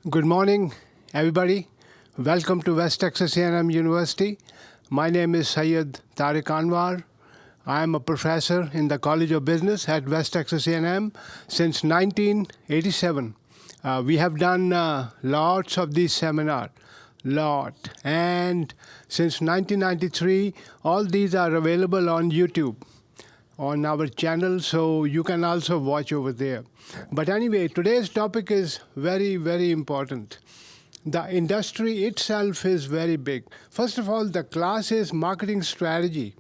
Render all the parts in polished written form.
Good morning, everybody. Welcome to West Texas A&M University. My name is Syed Tariq Anwar. I am a professor in the College of Business at West Texas A&M since 1987. We have done lots of these seminars, and since 1993, all these are available on YouTube on our channel, so you can also watch over there. But anyway, today's topic is very, very important. The industry itself is very big. First of all, the class is marketing strategy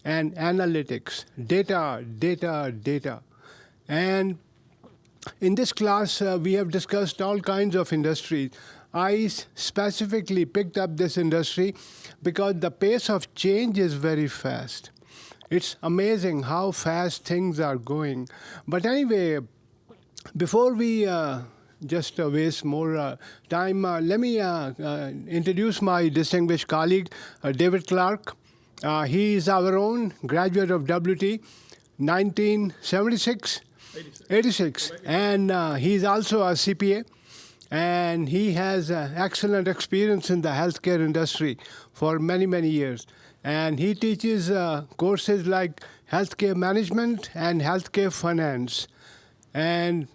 and analytics, data. And in this class, we have discussed all kinds of industries. I specifically picked up this industry because the pace of change is very fast. It's amazing how fast things are going. But anyway, before we just waste more time, let me introduce my distinguished colleague, David Clark. He is our own graduate of WT, 1976? 86. And he's also a CPA. And he has excellent experience in the healthcare industry for many, many years. And he teaches courses like healthcare management and healthcare finance. And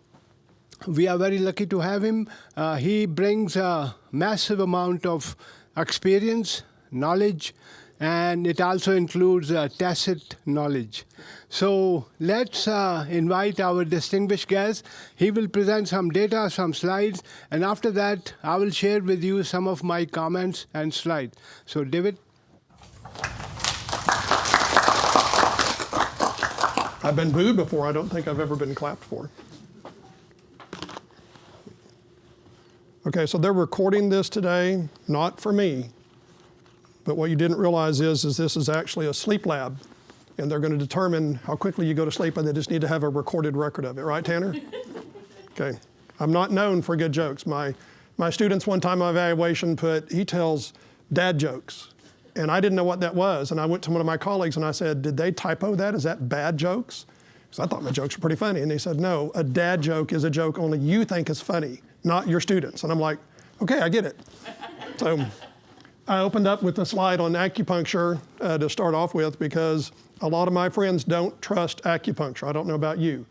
we are very lucky to have him. He brings a massive amount of experience, knowledge, and it also includes tacit knowledge. So let's invite our distinguished guest. He will present some data, some slides, and after that, I will share with you some of my comments and slides. So David. I've been booed before. I don't think I've ever been clapped for. Okay, so they're recording this today, not for me. But what you didn't realize is this is actually a sleep lab. And they're going to determine how quickly you go to sleep, and they just need to have a recorded record of it. Right, Tanner? Okay. I'm not known for good jokes. My students one time on evaluation he tells dad jokes. And I didn't know what that was. And I went to one of my colleagues and I said, did they typo that? Is that bad jokes? Because I thought my jokes were pretty funny. And he said, no, a dad joke is a joke only you think is funny, not your students. And I'm like, okay, I get it. So I opened up with a slide on acupuncture to start off with because a lot of my friends don't trust acupuncture. I don't know about you.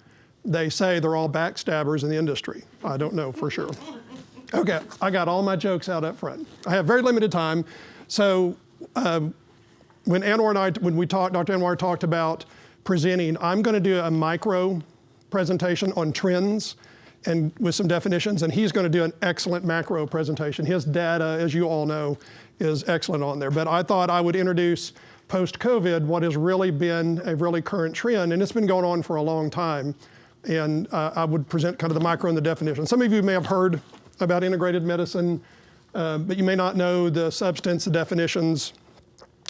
They say they're all backstabbers in the industry. I don't know for sure. Okay, I got all my jokes out up front. I have very limited time. So when Anwar and I, Dr. Anwar talked about presenting, I'm going to do a micro presentation on trends and with some definitions, and he's going to do an excellent macro presentation. His data, as you all know, is excellent on there. But I thought I would introduce post-COVID what has really been a really current trend, and it's been going on for a long time. And I would present kind of the micro and the definition. Some of you may have heard about integrated medicine, but you may not know the substance, the definitions,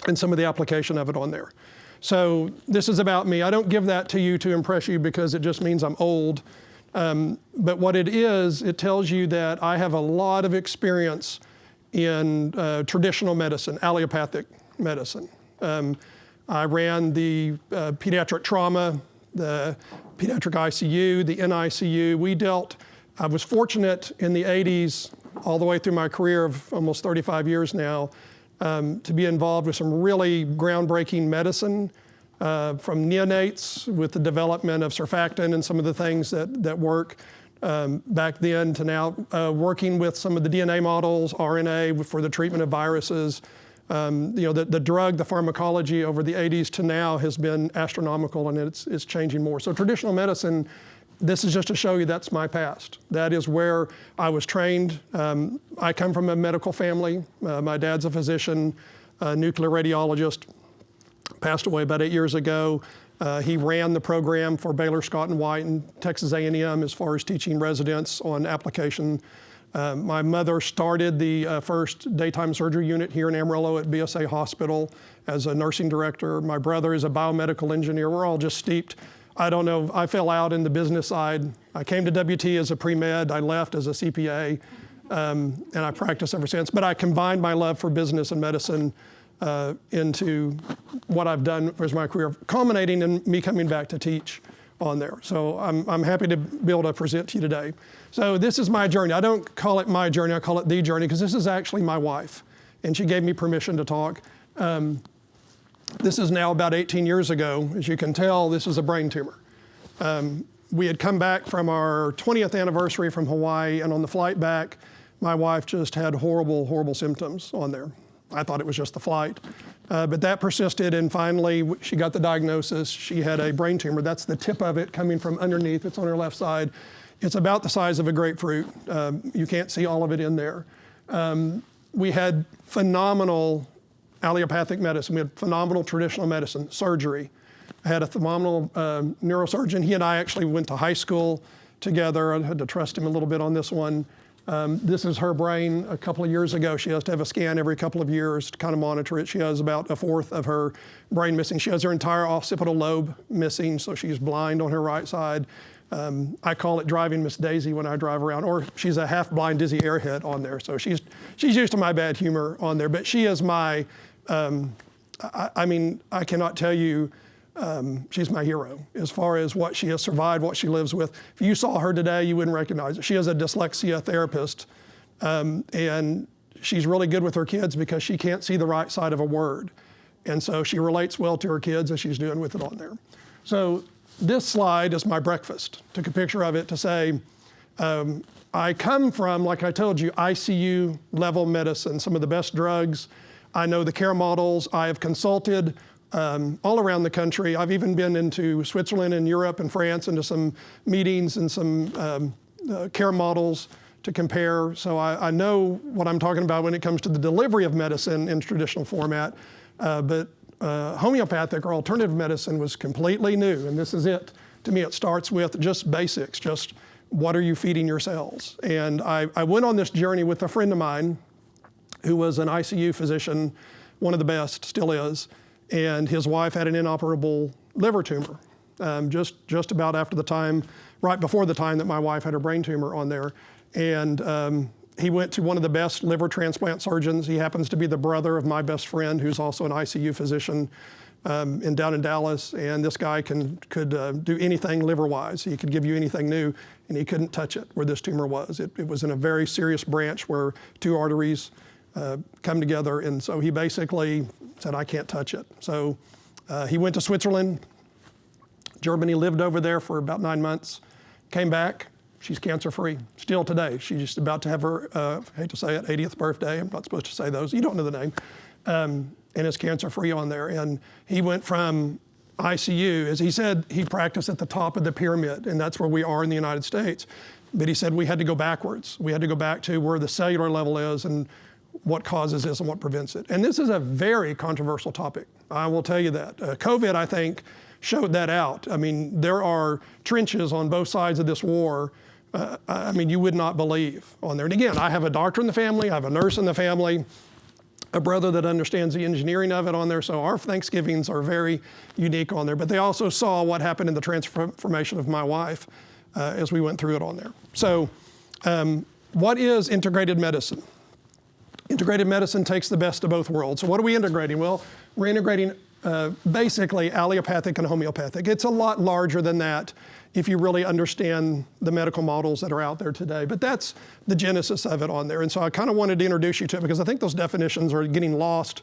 and some of the application of it on there. So this is about me. I don't give that to you to impress you because it just means I'm old. But what it is, it tells you that I have a lot of experience in traditional medicine, allopathic medicine. I ran the pediatric trauma, the pediatric ICU, the NICU. I was fortunate in the 80s, all the way through my career of almost 35 years now, to be involved with some really groundbreaking medicine, from neonates with the development of surfactant and some of the things that work back then to now, working with some of the DNA models, RNA for the treatment of viruses. The drug, the pharmacology over the 80s to now has been astronomical, and it's changing more. So traditional medicine, this is just to show you that's my past. That is where I was trained. I come from a medical family. My dad's a physician, a nuclear radiologist, passed away about 8 years ago. He ran the program for Baylor Scott and White and Texas A&M as far as teaching residents on application. My mother started the first daytime surgery unit here in Amarillo at BSA Hospital as a nursing director. My brother is a biomedical engineer. We're all just steeped. I don't know, I fell out in the business side. I came to WT as a pre-med, I left as a CPA, and I practiced ever since. But I combined my love for business and medicine into what I've done as my career, culminating in me coming back to teach on there. So I'm happy to be able to present to you today. So this is my journey. I don't call it my journey, I call it the journey, because this is actually my wife, and she gave me permission to talk. This is now about 18 years ago. As you can tell, this is a brain tumor. We had come back from our 20th anniversary from Hawaii, and on the flight back, my wife just had horrible, horrible symptoms on there. I thought it was just the flight. But that persisted, and finally she got the diagnosis. She had a brain tumor. That's the tip of it coming from underneath. It's on her left side. It's about the size of a grapefruit. You can't see all of it in there. We had phenomenal allopathic medicine. We had phenomenal traditional medicine, surgery. I had a phenomenal neurosurgeon. He and I actually went to high school together. I had to trust him a little bit on this one. This is her brain a couple of years ago. She has to have a scan every couple of years to kind of monitor it. She has about a fourth of her brain missing. She has her entire occipital lobe missing, so she's blind on her right side. I call it driving Miss Daisy when I drive around, or she's a half-blind dizzy airhead on there. So she's used to my bad humor on there, but she is my, I mean, I cannot tell you, she's my hero as far as what she has survived, what she lives with. If you saw her today, you wouldn't recognize her. She is a dyslexia therapist, and she's really good with her kids because she can't see the right side of a word. And so she relates well to her kids, as she's doing with it on there. So this slide is my breakfast. Took a picture of it to say, I come from, like I told you, ICU level medicine, some of the best drugs. I know the care models. I have consulted all around the country. I've even been into Switzerland and Europe and France into some meetings and some care models to compare. So I know what I'm talking about when it comes to the delivery of medicine in traditional format. But homeopathic or alternative medicine was completely new, and this is it. To me, it starts with just basics, just what are you feeding your cells? And I went on this journey with a friend of mine who was an ICU physician, one of the best, still is, and his wife had an inoperable liver tumor, just about after the time, right before the time that my wife had her brain tumor on there. And he went to one of the best liver transplant surgeons. He happens to be the brother of my best friend, who's also an ICU physician down in Dallas. And this guy could do anything liver-wise. He could give you anything new, and he couldn't touch it where this tumor was. It was in a very serious branch where two arteries come together. And so he basically said, I can't touch it. So he went to Switzerland, Germany, lived over there for about 9 months, came back. She's cancer-free still today. She's just about to have her, I hate to say it, 80th birthday. I'm not supposed to say those. You don't know the name. And is cancer-free on there. And he went from ICU, as he said, he practiced at the top of the pyramid, and that's where we are in the United States. But he said we had to go backwards. We had to go back to where the cellular level is and what causes this and what prevents it. And this is a very controversial topic. I will tell you that. COVID, I think, showed that out. I mean, there are trenches on both sides of this war. I mean, you would not believe on there. And again, I have a doctor in the family, I have a nurse in the family, a brother that understands the engineering of it on there. So our Thanksgivings are very unique on there. But they also saw what happened in the transformation of my wife as we went through it on there. So what is integrated medicine? Integrated medicine takes the best of both worlds. So what are we integrating? Well, we're integrating basically allopathic and homeopathic. It's a lot larger than that if you really understand the medical models that are out there today. But that's the genesis of it on there. And so I kind of wanted to introduce you to it because I think those definitions are getting lost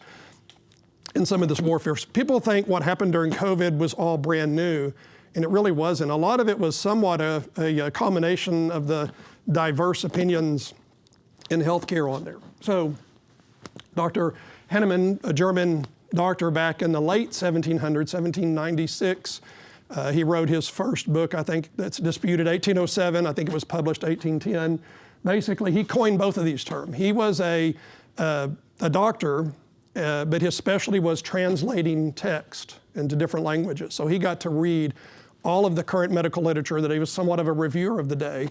in some of this warfare. People think what happened during COVID was all brand new, and it really wasn't. A lot of it was somewhat a combination of the diverse opinions in healthcare on there. So Dr. Hahnemann, a German doctor back in the late 1700s, 1796, he wrote his first book, I think that's disputed, 1807. I think it was published 1810. Basically, he coined both of these terms. He was a doctor, but his specialty was translating text into different languages. So he got to read all of the current medical literature, that he was somewhat of a reviewer of the day.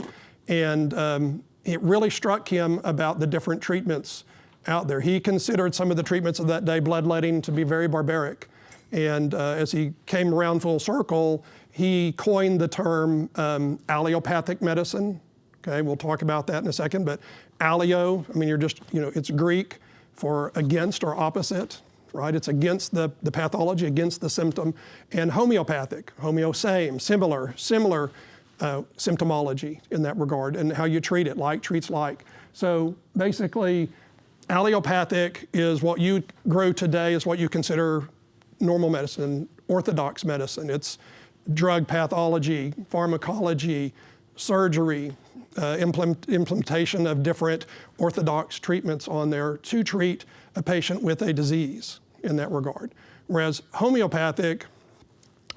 And it really struck him about the different treatments out there. He considered some of the treatments of that day, bloodletting, to be very barbaric. And as he came around full circle, he coined the term allopathic medicine. Okay, we'll talk about that in a second, but allio, I mean, it's Greek for against or opposite. right? It's against the pathology, against the symptom. And homeopathic, homeo-same, similar symptomology in that regard, and how you treat it, like treats like. So basically, allopathic is what you grow today, is what you consider normal medicine, orthodox medicine. It's drug pathology, pharmacology, surgery, implementation of different orthodox treatments on there to treat a patient with a disease in that regard. Whereas homeopathic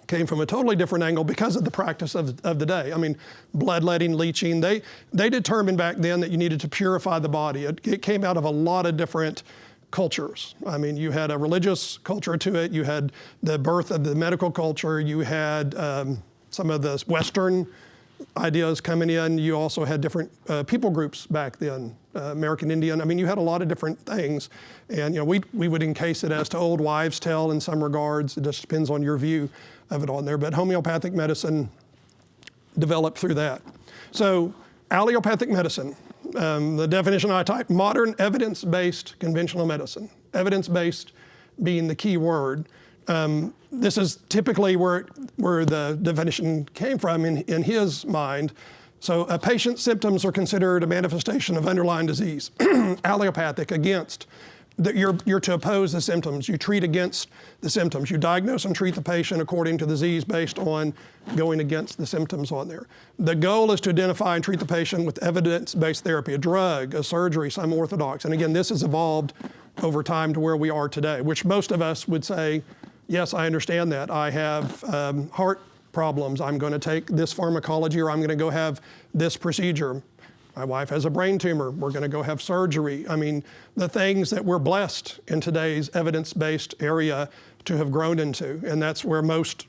came from a totally different angle because of the practice of the day. I mean, bloodletting, leeching, they determined back then that you needed to purify the body. It came out of a lot of different cultures. I mean, you had a religious culture to it, you had the birth of the medical culture, you had some of the Western ideas coming in, you also had different people groups back then, American Indian. I mean, you had a lot of different things. And we would encase it as to old wives' tale in some regards. It just depends on your view of it on there. But homeopathic medicine developed through that. So allopathic medicine, the definition I typed, modern evidence-based conventional medicine. Evidence-based being the key word. This is typically where the definition came from in his mind. So a patient's symptoms are considered a manifestation of underlying disease. Allopathic, against. You're to oppose the symptoms. You treat against the symptoms. You diagnose and treat the patient according to the disease based on going against the symptoms on there. The goal is to identify and treat the patient with evidence-based therapy, a drug, a surgery, some orthodox. And again, this has evolved over time to where we are today, which most of us would say, yes, I understand that. I have heart problems. I'm going to take this pharmacology, or I'm going to go have this procedure. My wife has a brain tumor. We're going to go have surgery. I mean, the things that we're blessed in today's evidence-based area to have grown into, and that's where most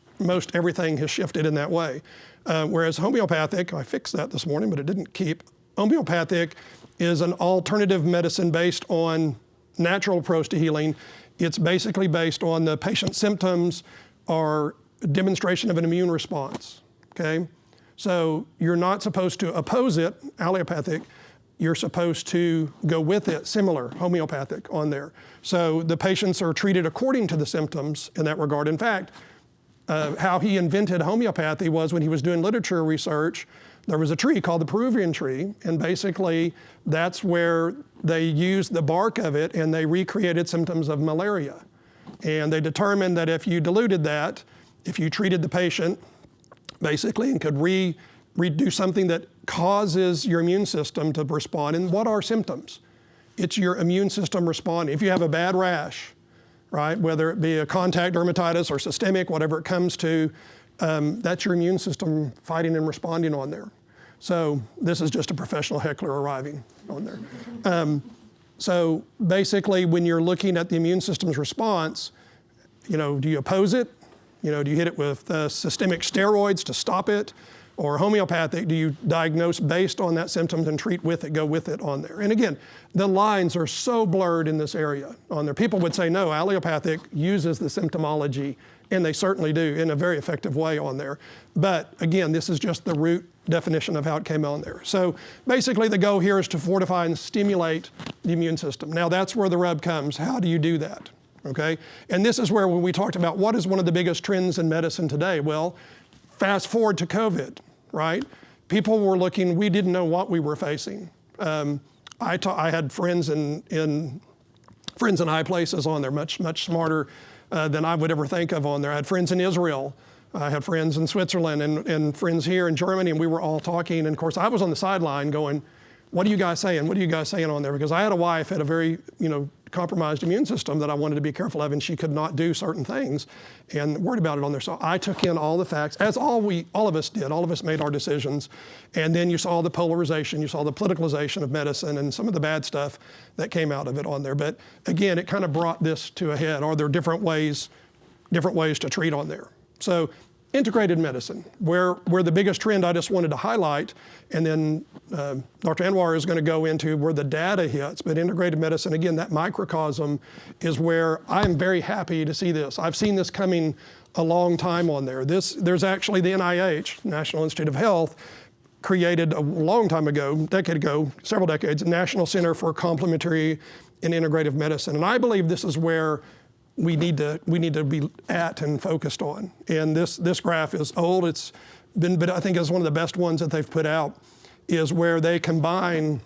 everything has shifted in that way. Whereas homeopathic, I fixed that this morning, but it didn't keep. Homeopathic is an alternative medicine based on natural approach to healing. It's basically based on the patient's symptoms or demonstration of an immune response, okay? So you're not supposed to oppose it, allopathic, you're supposed to go with it, similar, homeopathic on there. So the patients are treated according to the symptoms in that regard. In fact, how he invented homeopathy was when he was doing literature research, there was a tree called the Peruvian tree, and basically that's where they used the bark of it and they recreated symptoms of malaria. And they determined that if you diluted that, if you treated the patient basically and could redo something that causes your immune system to respond. And what are symptoms? It's your immune system responding. If you have a bad rash, right, whether it be a contact dermatitis or systemic, whatever it comes to, that's your immune system fighting and responding on there. So this is just a professional heckler arriving on there. So basically, when you're looking at the immune system's response, do you oppose it? Do you hit it with systemic steroids to stop it? Or homeopathic, do you diagnose based on that symptoms and treat with it, go with it on there? And again, the lines are so blurred in this area on there. People would say, no, allopathic uses the symptomology, and they certainly do in a very effective way on there. But again, this is just the root definition of how it came on there. So basically the goal here is to fortify and stimulate the immune system. Now that's where the rub comes. How do you do that? Okay? And this is where when we talked about what is one of the biggest trends in medicine today, well, fast forward to COVID, right? People were looking, we didn't know what we were facing. I had friends in high places on there, much smarter than I would ever think of on there. I had friends in Israel. I had friends in Switzerland and friends here in Germany, and we were all talking. And of course, I was on the sideline going, what are you guys saying? What are you guys saying on there? Because I had a wife, had a very, compromised immune system that I wanted to be careful of, and she could not do certain things and worried about it on there. So I took in all the facts, as all of us did. All of us made our decisions. And then you saw the polarization, you saw the politicalization of medicine and some of the bad stuff that came out of it on there. But again, it kind of brought this to a head. Are there different ways to treat on there? So integrated medicine, where the biggest trend I just wanted to highlight, and then Dr. Anwar is going to go into where the data hits, but integrated medicine, again, that microcosm is where I'm very happy to see this. I've seen this coming a long time on there. There's actually the NIH, National Institute of Health, created a long time ago, several decades, a National Center for Complementary and Integrative Medicine. And I believe this is where we need to be at and focused on. And this graph is old. It's been, but I think it's one of the best ones that they've put out, is where they combine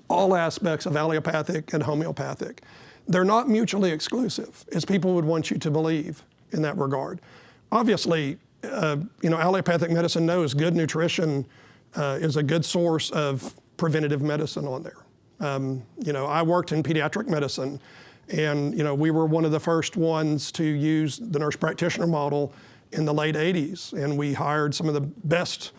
all aspects of allopathic and homeopathic. They're not mutually exclusive, as people would want you to believe in that regard. Obviously, allopathic medicine knows good nutrition is a good source of preventative medicine on there. I worked in pediatric medicine, and we were one of the first ones to use the nurse practitioner model in the late 80s, and we hired some of the best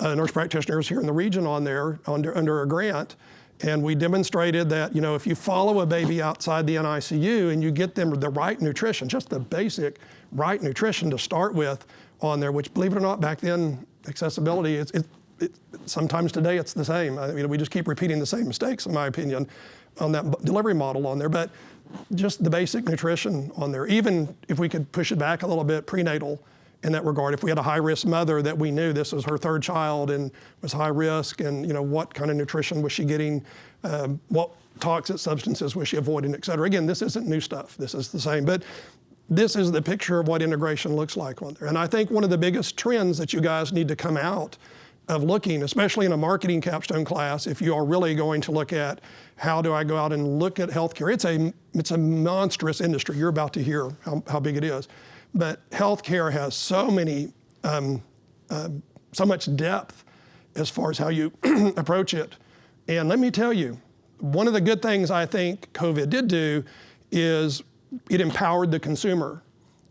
nurse practitioners here in the region on there under a grant. And we demonstrated that, if you follow a baby outside the NICU and you get them the right nutrition, just the basic right nutrition to start with on there, which, believe it or not, back then, accessibility, sometimes today it's the same. We just keep repeating the same mistakes, in my opinion, on that delivery model on there. But just the basic nutrition on there, even if we could push it back a little bit, prenatal in that regard. If we had a high-risk mother that we knew this was her third child and was high risk, and what kind of nutrition was she getting, what toxic substances was she avoiding, et cetera. Again, this isn't new stuff. This is the same. But this is the picture of what integration looks like on there. And I think one of the biggest trends that you guys need to come out of looking, especially in a marketing capstone class, if you are really going to look at how do I go out and look at healthcare. It's a monstrous industry. You're about to hear how big it is. But healthcare has so much depth as far as how you approach it. And let me tell you, one of the good things I think COVID did do is it empowered the consumer.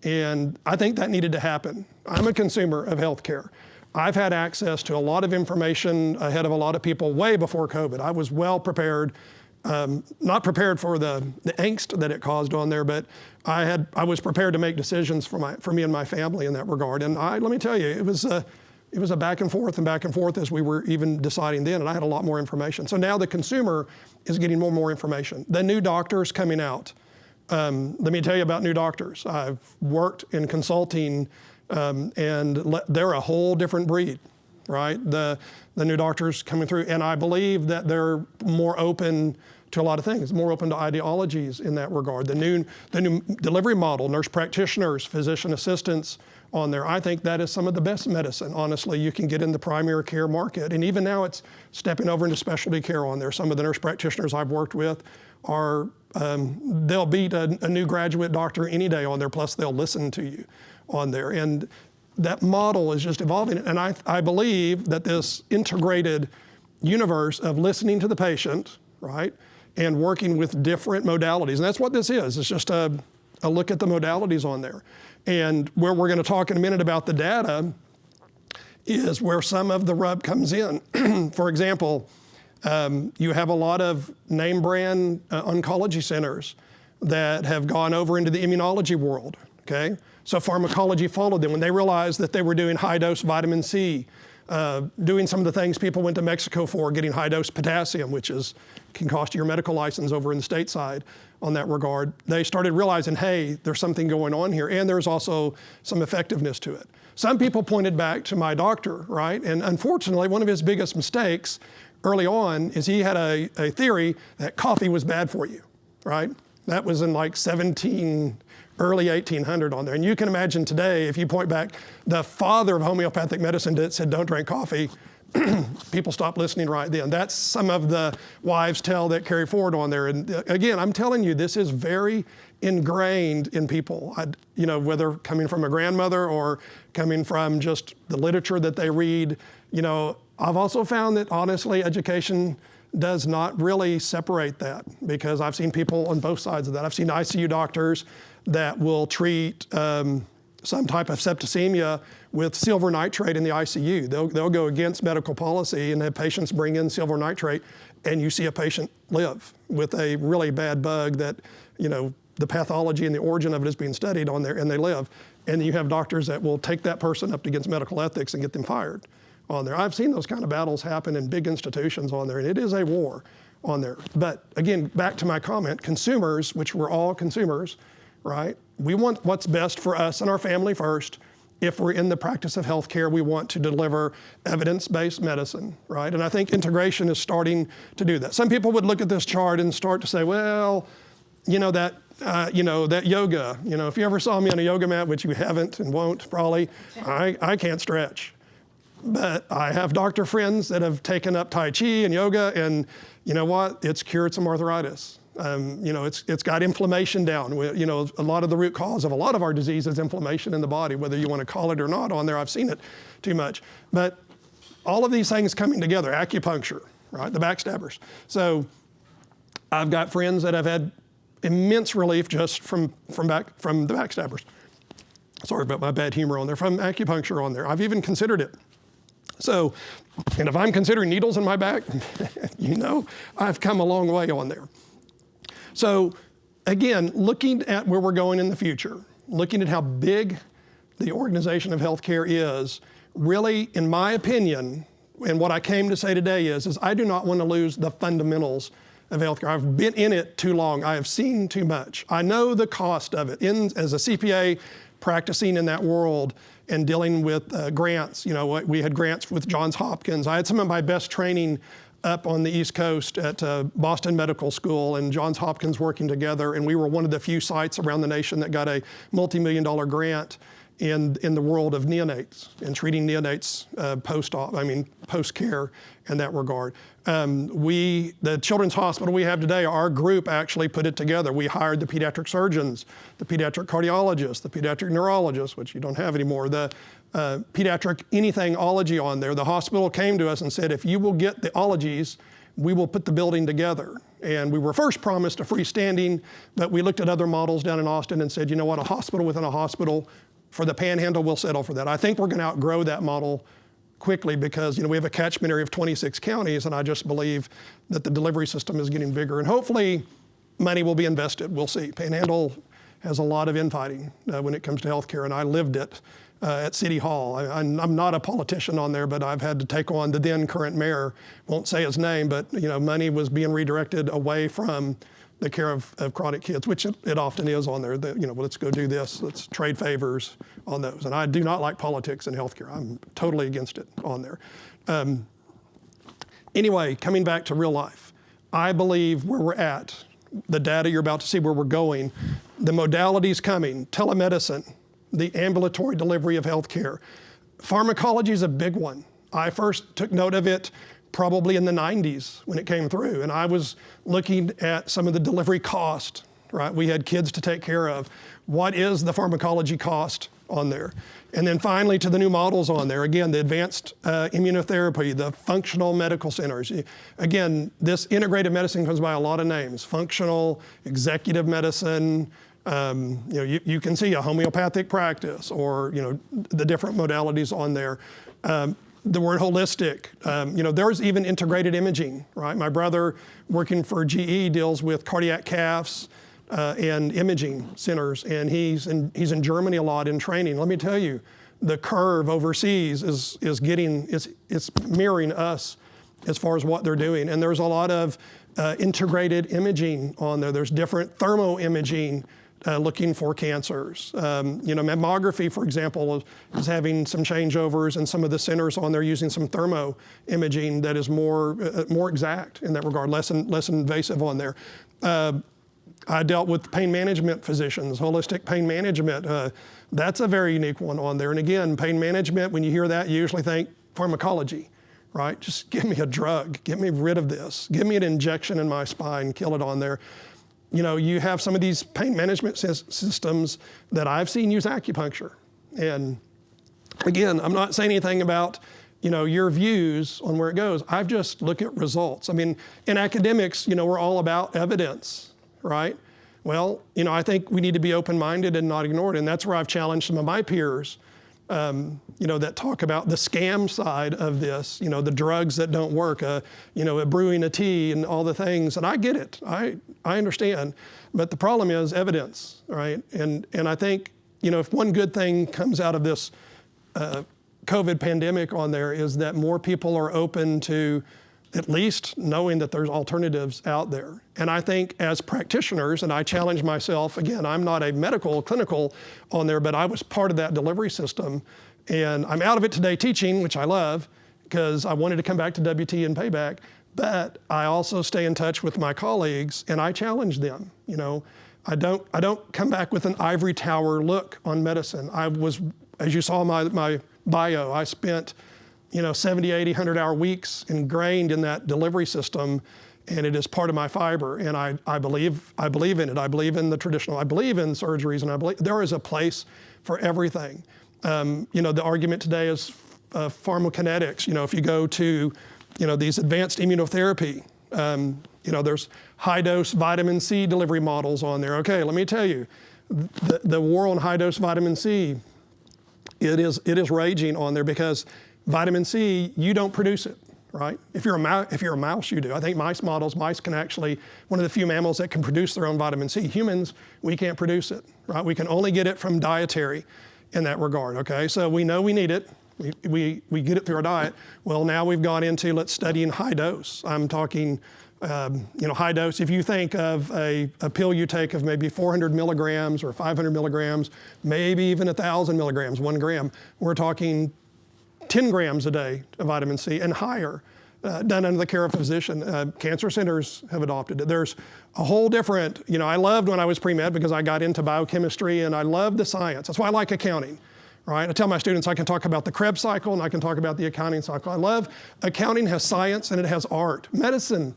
And I think that needed to happen. I'm a consumer of healthcare. I've had access to a lot of information ahead of a lot of people way before COVID. I was well prepared. Not prepared for the angst that it caused on there, but I was prepared to make decisions for me and my family in that regard. And let me tell you, it was a back and forth as we were even deciding then, and I had a lot more information. So now the consumer is getting more and more information. The new doctors coming out. Let me tell you about new doctors. I've worked in consulting, and they're a whole different breed, right? The new doctors coming through, and I believe that they're more open to a lot of things, more open to ideologies in that regard. The new delivery model, nurse practitioners, physician assistants on there, I think that is some of the best medicine, honestly, you can get in the primary care market. And even now it's stepping over into specialty care on there. Some of the nurse practitioners I've worked with are, they'll beat a new graduate doctor any day on there, plus they'll listen to you on there. And that model is just evolving. And I believe that this integrated universe of listening to the patient, right, and working with different modalities. And that's what this is. It's just a look at the modalities on there. And where we're going to talk in a minute about the data is where some of the rub comes in. For example, you have a lot of name brand oncology centers that have gone over into the immunology world, okay? So pharmacology followed them when they realized that they were doing high dose vitamin C, doing some of the things people went to Mexico for, getting high dose potassium, which can cost you your medical license over in the stateside on that regard. They started realizing, hey, there's something going on here, and there's also some effectiveness to it. Some people pointed back to my doctor, right? And unfortunately, one of his biggest mistakes early on is he had a theory that coffee was bad for you, right? That was in like early 1800 on there. And you can imagine today, if you point back, the father of homeopathic medicine that said don't drink coffee, people stopped listening right then. That's some of the wives' tale that carry forward on there. And again, I'm telling you, this is very ingrained in people, whether coming from a grandmother or coming from just the literature that they read. I've also found that honestly, education does not really separate that, because I've seen people on both sides of that. I've seen ICU doctors that will treat some type of septicemia with silver nitrate in the ICU. They'll go against medical policy and have patients bring in silver nitrate, and you see a patient live with a really bad bug that, the pathology and the origin of it is being studied on there, and they live. And you have doctors that will take that person up against medical ethics and get them fired on there. I've seen those kind of battles happen in big institutions on there, and it is a war on there. But again, back to my comment, consumers, which we're all consumers, right? We want what's best for us and our family first. If we're in the practice of healthcare, we want to deliver evidence-based medicine, right? And I think integration is starting to do that. Some people would look at this chart and start to say, well, that that yoga, if you ever saw me on a yoga mat, which you haven't and won't probably, I can't stretch. But I have doctor friends that have taken up Tai Chi and yoga, and you know what? It's cured some arthritis. It's got inflammation down. A lot of the root cause of a lot of our disease is inflammation in the body, whether you want to call it or not on there. I've seen it too much. But all of these things coming together, acupuncture, right? The backstabbers. So I've got friends that have had immense relief just from the backstabbers. Sorry about my bad humor on there, from acupuncture on there. I've even considered it. So, and if I'm considering needles in my back, I've come a long way on there. So again, looking at where we're going in the future, looking at how big the organization of healthcare is, really, in my opinion, and what I came to say today is I do not want to lose the fundamentals of healthcare. I've been in it too long. I have seen too much. I know the cost of it. As a CPA, practicing in that world and dealing with grants, we had grants with Johns Hopkins. I had some of my best training up on the East Coast at Boston Medical School and Johns Hopkins working together, and we were one of the few sites around the nation that got a multi-million-dollar grant in the world of neonates and treating neonates post-care in that regard. The children's hospital we have today, our group actually put it together. We hired the pediatric surgeons, the pediatric cardiologists, the pediatric neurologists, which you don't have anymore, the pediatric anything-ology on there. The hospital came to us and said, if you will get the ologies, we will put the building together. And we were first promised a freestanding, but we looked at other models down in Austin and said, you know what, a hospital within a hospital, for the Panhandle, we'll settle for that. I think we're going to outgrow that model quickly because we have a catchment area of 26 counties, and I just believe that the delivery system is getting bigger. And hopefully, money will be invested. We'll see. Panhandle has a lot of infighting when it comes to healthcare, and I lived it at City Hall. I'm not a politician on there, but I've had to take on the then current mayor. Won't say his name, but money was being redirected away from the care of chronic kids, which it often is on there. Let's go do this. Let's trade favors on those. And I do not like politics in healthcare. I'm totally against it on there. Anyway, coming back to real life, I believe where we're at, the data you're about to see where we're going, the modalities coming, telemedicine, the ambulatory delivery of healthcare. Pharmacology is a big one. I first took note of it probably in the 90s when it came through. And I was looking at some of the delivery cost, right? We had kids to take care of. What is the pharmacology cost on there? And then finally to the new models on there. Again, the advanced immunotherapy, the functional medical centers. Again, this integrated medicine comes by a lot of names. Functional, executive medicine, you can see a homeopathic practice or, the different modalities on there. The word holistic, there's even integrated imaging, right? My brother working for GE deals with cardiac caths and imaging centers, and he's in Germany a lot in training. Let me tell you, the curve overseas is mirroring us as far as what they're doing. And there's a lot of integrated imaging on there. There's different thermo imaging looking for cancers. Mammography, for example, is having some changeovers, and some of the centers on there using some thermo imaging that is more exact in that regard, less invasive on there. I dealt with pain management physicians, holistic pain management. That's a very unique one on there. And again, pain management, when you hear that, you usually think pharmacology, right? Just give me a drug, get me rid of this, give me an injection in my spine, kill it on there. You have some of these pain management systems that I've seen use acupuncture. And again, I'm not saying anything about, your views on where it goes. I've just looked at results. I mean, in academics, we're all about evidence, right? Well, I think we need to be open-minded and not ignore it. And that's where I've challenged some of my peers, that talk about the scam side of this, the drugs that don't work, brewing a tea and all the things. And I get it. I understand. But the problem is evidence, right? And I think, if one good thing comes out of this COVID pandemic on there is that more people are open to at least knowing that there's alternatives out there. And I think as practitioners, and I challenge myself, again, I'm not a clinical on there, but I was part of that delivery system. And I'm out of it today teaching, which I love, because I wanted to come back to WT and payback. But I also stay in touch with my colleagues, and I challenge them. I don't come back with an ivory tower look on medicine. I was, as you saw my bio, I spent 70, 80, 100-hour weeks ingrained in that delivery system, and it is part of my fiber, and I believe in it. I believe in the traditional. I believe in surgeries, and I believe there is a place for everything. The argument today is pharmacokinetics. If you go to these advanced immunotherapy, there's high-dose vitamin C delivery models on there. Okay, let me tell you, the war on high-dose vitamin C, it is raging on there because vitamin C, you don't produce it, right? If you're a mouse, you do. I think mice can actually, one of the few mammals that can produce their own vitamin C. Humans, we can't produce it, right? We can only get it from dietary in that regard, okay? So we know we need it. We get it through our diet. Well, now we've gone into, let's study in high dose. I'm talking, high dose. If you think of a pill you take of maybe 400 milligrams or 500 milligrams, maybe even 1,000 milligrams, 1 gram, we're talking 10 grams a day of vitamin C and higher, done under the care of a physician. Cancer centers have adopted it. There's a whole different, I loved when I was pre-med because I got into biochemistry and I loved the science. That's why I like accounting, right? I tell my students I can talk about the Krebs cycle and I can talk about the accounting cycle. I love accounting has science and it has art. Medicine,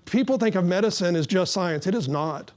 people think of medicine as just science. It is not.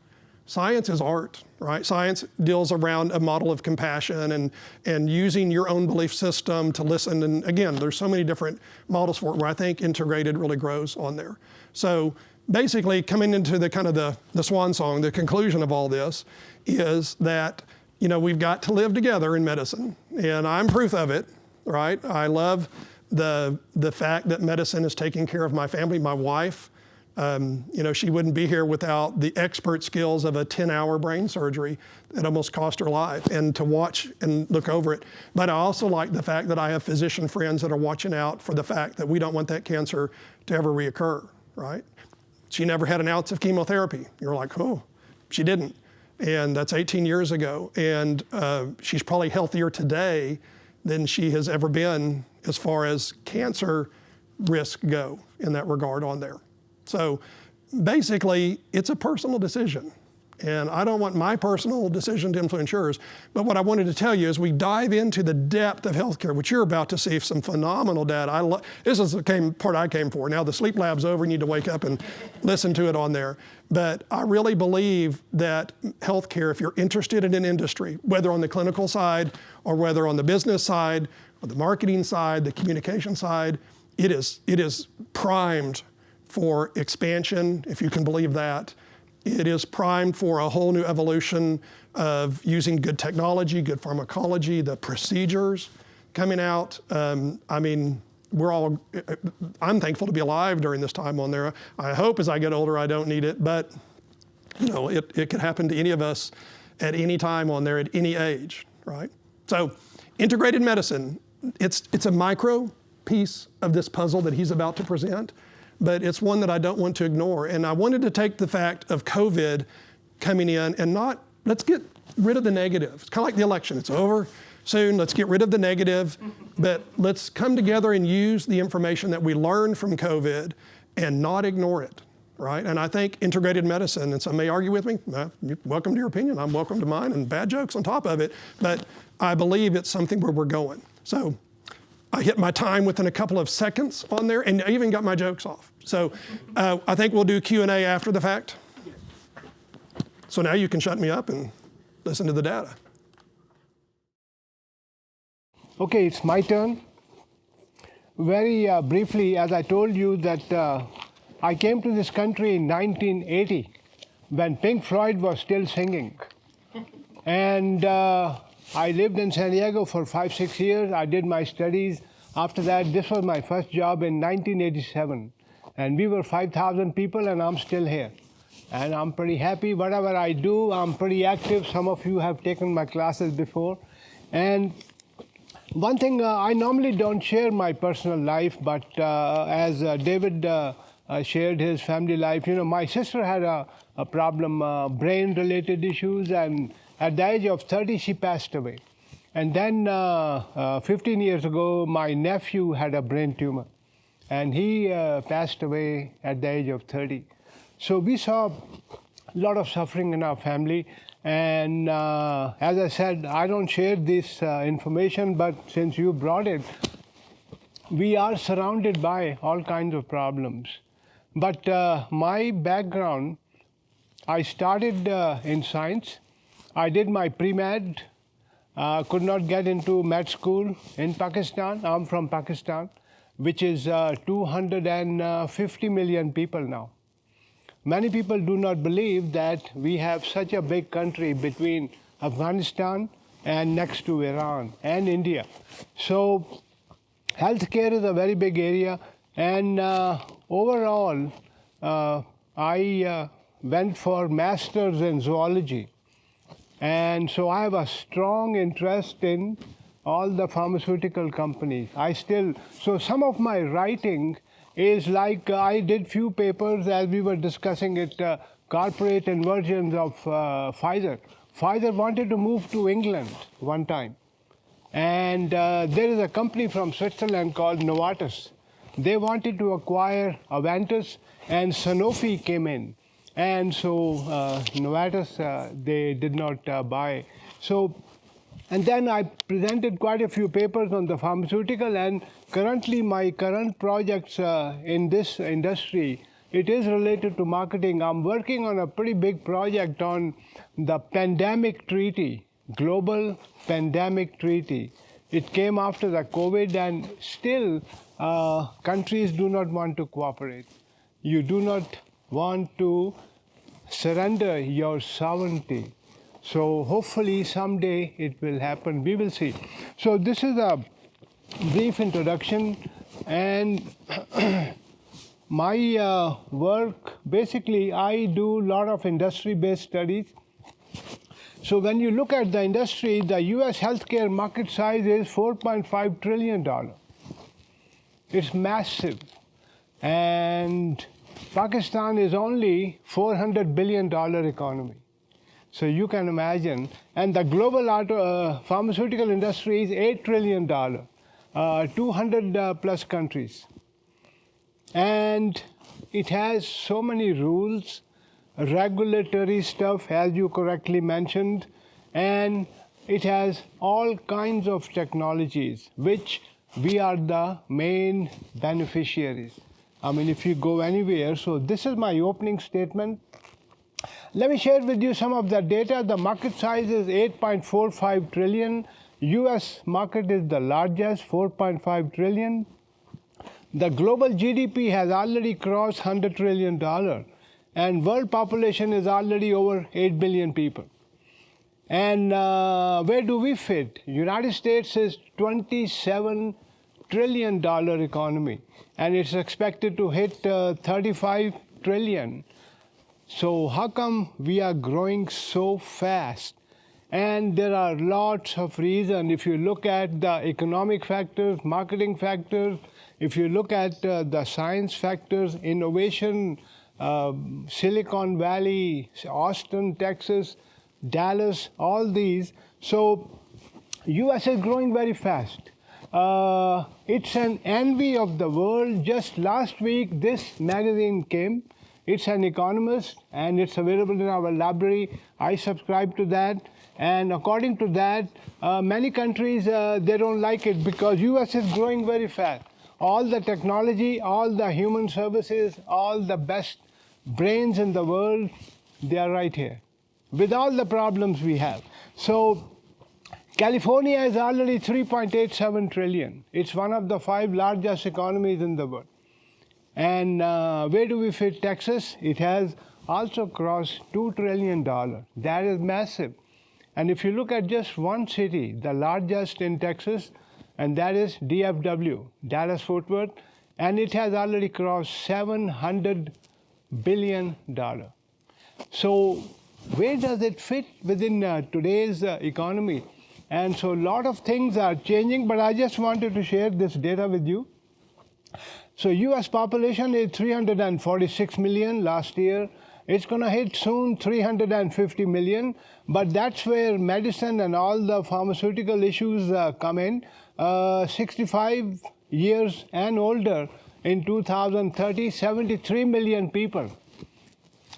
Science is art, right? Science deals around a model of compassion and using your own belief system to listen. And again, there's so many different models for it where I think integrated really grows on there. So basically coming into the kind of the swan song, the conclusion of all this is that, we've got to live together in medicine. And I'm proof of it, right? I love the fact that medicine is taking care of my family, my wife. She wouldn't be here without the expert skills of a 10-hour brain surgery that almost cost her life, and to watch and look over it. But I also like the fact that I have physician friends that are watching out for the fact that we don't want that cancer to ever reoccur, right? She never had an ounce of chemotherapy. You're like, oh, she didn't. And that's 18 years ago. And she's probably healthier today than she has ever been as far as cancer risk go in that regard on there. So basically, it's a personal decision. And I don't want my personal decision to influence yours. But what I wanted to tell you is we dive into the depth of healthcare, which you're about to see some phenomenal data. This is the part I came for. Now the sleep lab's over, you need to wake up and listen to it on there. But I really believe that healthcare, if you're interested in an industry, whether on the clinical side or whether on the business side or the marketing side, the communication side, it is primed for expansion, if you can believe that. It is primed for a whole new evolution of using good technology, good pharmacology, the procedures coming out. I'm thankful to be alive during this time on there. I hope as I get older I don't need it, but it could happen to any of us at any time on there, at any age, right? So integrated medicine, it's a micro piece of this puzzle that he's about to present, but it's one that I don't want to ignore. And I wanted to take the fact of COVID coming in and let's get rid of the negative. It's kind of like the election. It's over soon. Let's get rid of the negative, but let's come together and use the information that we learned from COVID and not ignore it, right? And I think integrated medicine, and some may argue with me, you're welcome to your opinion, I'm welcome to mine, and bad jokes on top of it, but I believe it's something where we're going. So I hit my time within a couple of seconds on there, and I even got my jokes off. So I think we'll do Q&A after the fact. So now you can shut me up and listen to the data. Okay, it's my turn. Very briefly, as I told you that I came to this country in 1980 when Pink Floyd was still singing. And I lived in San Diego for 5-6 years. I did my studies. After that, this was my first job in 1987. And we were 5,000 people, and I'm still here. And I'm pretty happy. Whatever I do, I'm pretty active. Some of you have taken my classes before. And one thing, I normally don't share my personal life, but as David shared his family life, my sister had a problem, brain-related issues, and at the age of 30, she passed away. And then 15 years ago, my nephew had a brain tumor, and he passed away at the age of 30. So we saw lot of suffering in our family. And as I said, I don't share this information, but since you brought it, we are surrounded by all kinds of problems. But my background, I started in science. I did my pre-med, could not get into med school in Pakistan. I'm from Pakistan, which is 250 million people now. Many people do not believe that we have such a big country between Afghanistan and next to Iran and India. So healthcare is a very big area, and overall, I went for masters in zoology. And so I have a strong interest in all the pharmaceutical companies. So some of my writing is like I did few papers as we were discussing it, corporate inversions of Pfizer. Pfizer wanted to move to England one time. And there is a company from Switzerland called Novartis. They wanted to acquire Aventis, and Sanofi came in. And so Novartis, they did not buy. And then I presented quite a few papers on the pharmaceutical, and currently my current projects in this industry, it is related to marketing. I'm working on a pretty big project on the pandemic treaty, global pandemic treaty. It came after the COVID, and still countries do not want to cooperate. You do not want to surrender your sovereignty. So hopefully someday it will happen. We will see. So this is a brief introduction, and my work, basically I do a lot of industry-based studies. So when you look at the industry, the US healthcare market size is $4.5 trillion. It's massive. And Pakistan is only $400 billion economy. So you can imagine. And the global pharmaceutical industry is $8 trillion, 200 plus countries. And it has so many rules, regulatory stuff, as you correctly mentioned, and it has all kinds of technologies, which we are the main beneficiaries. I mean, if you go anywhere, so this is my opening statement. Let me share with you some of the data. The market size is 8.45 trillion. US market is the largest, 4.5 trillion. The global GDP has already crossed $100 trillion, and world population is already over 8 billion people. And where do we fit? United States is $27 trillion economy, and it's expected to hit 35 trillion. So how come we are growing so fast? And there are lots of reasons. If you look at the economic factors, marketing factors, if you look at the science factors, innovation, Silicon Valley, Austin, Texas, Dallas, all these. So US is growing very fast. It's an envy of the world. Just last week, this magazine came. It's an Economist, and it's available in our library. I subscribe to that. And according to that, many countries, they don't like it because US is growing very fast. All the technology, all the human services, all the best brains in the world, they are right here, with all the problems we have. So California is already 3.87 trillion. It's one of the 5 largest economies in the world. And where do we fit Texas? It has also crossed $2 trillion. That is massive. And if you look at just one city, the largest in Texas, and that is DFW, Dallas-Fort Worth, and it has already crossed $700 billion. So where does it fit within today's economy? And so a lot of things are changing, but I just wanted to share this data with you. So US population is 346 million last year. It's going to hit soon 350 million, but that's where medicine and all the pharmaceutical issues come in. 65 years and older in 2030, 73 million people.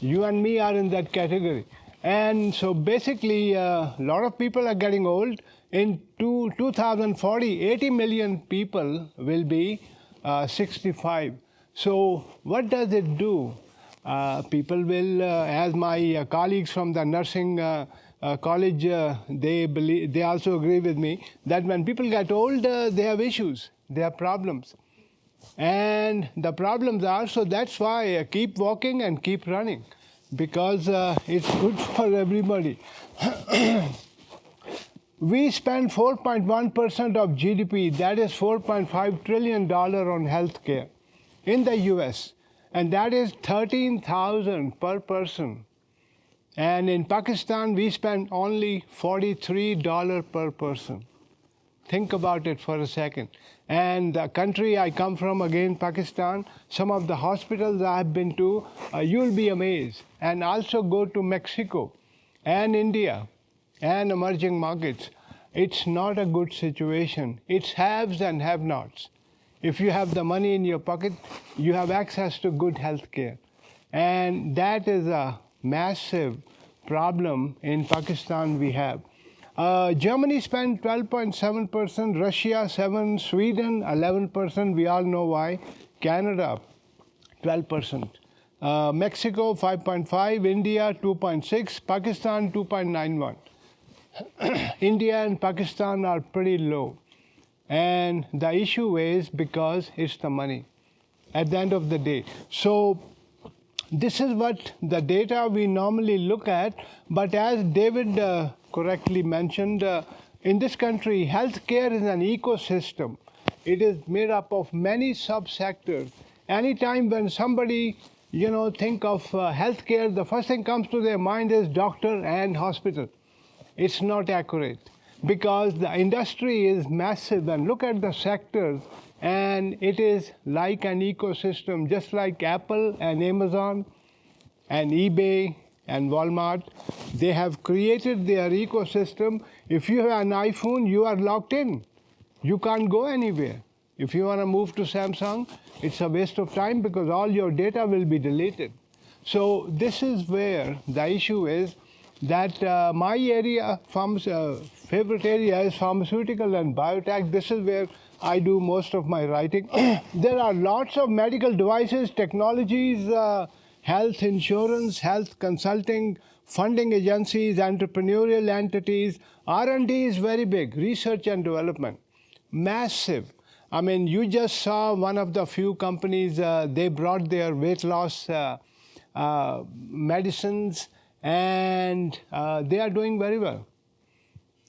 You and me are in that category. And so basically, a lot of people are getting old. In 2040, 80 million people will be 65. So what does it do? People will, as my colleagues from the nursing college, they also agree with me that when people get old, they have issues, they have problems. And the problems are, so that's why I keep walking and keep running, because it's good for everybody. We spend 4.1% of GDP, that is $4.5 trillion on healthcare in the US, and that is 13,000 per person. And in Pakistan, we spend only $43 per person. Think about it for a second. And the country I come from, again, Pakistan, some of the hospitals I've been to, you'll be amazed. And also go to Mexico and India and emerging markets. It's not a good situation. It's haves and have-nots. If you have the money in your pocket, you have access to good health care. And that is a massive problem in Pakistan we have. Germany spent 12.7%, Russia 7%, Sweden 11%, we all know why, Canada 12%, Mexico 5.5%, India 2.6%, Pakistan 2.91%. India and Pakistan are pretty low. And the issue is because it's the money at the end of the day. So this is what the data we normally look at, but as David correctly mentioned, in this country, healthcare is an ecosystem. It is made up of many subsectors. Anytime when somebody, think of healthcare, the first thing comes to their mind is doctor and hospital. It's not accurate because the industry is massive, and look at the sectors, and it is like an ecosystem, just like Apple and Amazon and eBay and Walmart. They have created their ecosystem. If you have an iPhone, you are locked in. You can't go anywhere. If you want to move to Samsung, it's a waste of time because all your data will be deleted. So this is where the issue is that my area, favorite area is pharmaceutical and biotech. This is where I do most of my writing. There are lots of medical devices, technologies, health insurance, health consulting, funding agencies, entrepreneurial entities. R&D is very big, research and development, massive. I mean, you just saw one of the few companies, they brought their weight loss medicines, and they are doing very well.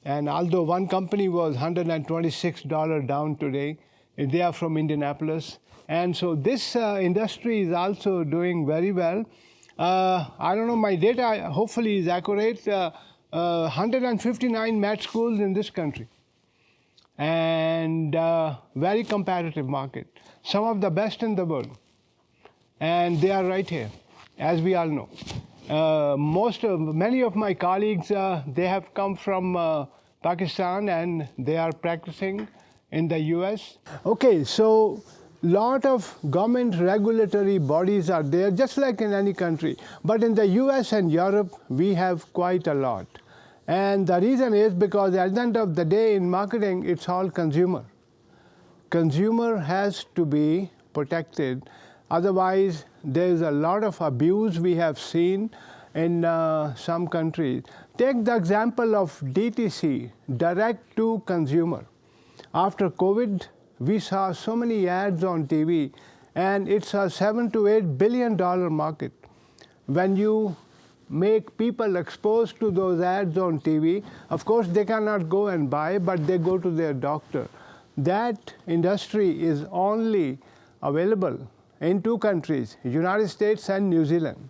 And although one company was $126 down today, they are from Indianapolis. And so this industry is also doing very well. I don't know, my data hopefully is accurate. 159 med schools in this country. And very competitive market. Some of the best in the world. And they are right here, as we all know. Many of my colleagues, they have come from Pakistan and they are practicing in the US. Okay, so lot of government regulatory bodies are there, just like in any country. But in the US and Europe, we have quite a lot. And the reason is because at the end of the day in marketing, it's all consumer. Consumer has to be protected. Otherwise, there's a lot of abuse we have seen in some countries. Take the example of DTC, direct to consumer. After COVID, we saw so many ads on TV, and it's a $7 to $8 billion market. When you make people exposed to those ads on TV, of course they cannot go and buy, but they go to their doctor. That industry is only available in two countries, United States and New Zealand.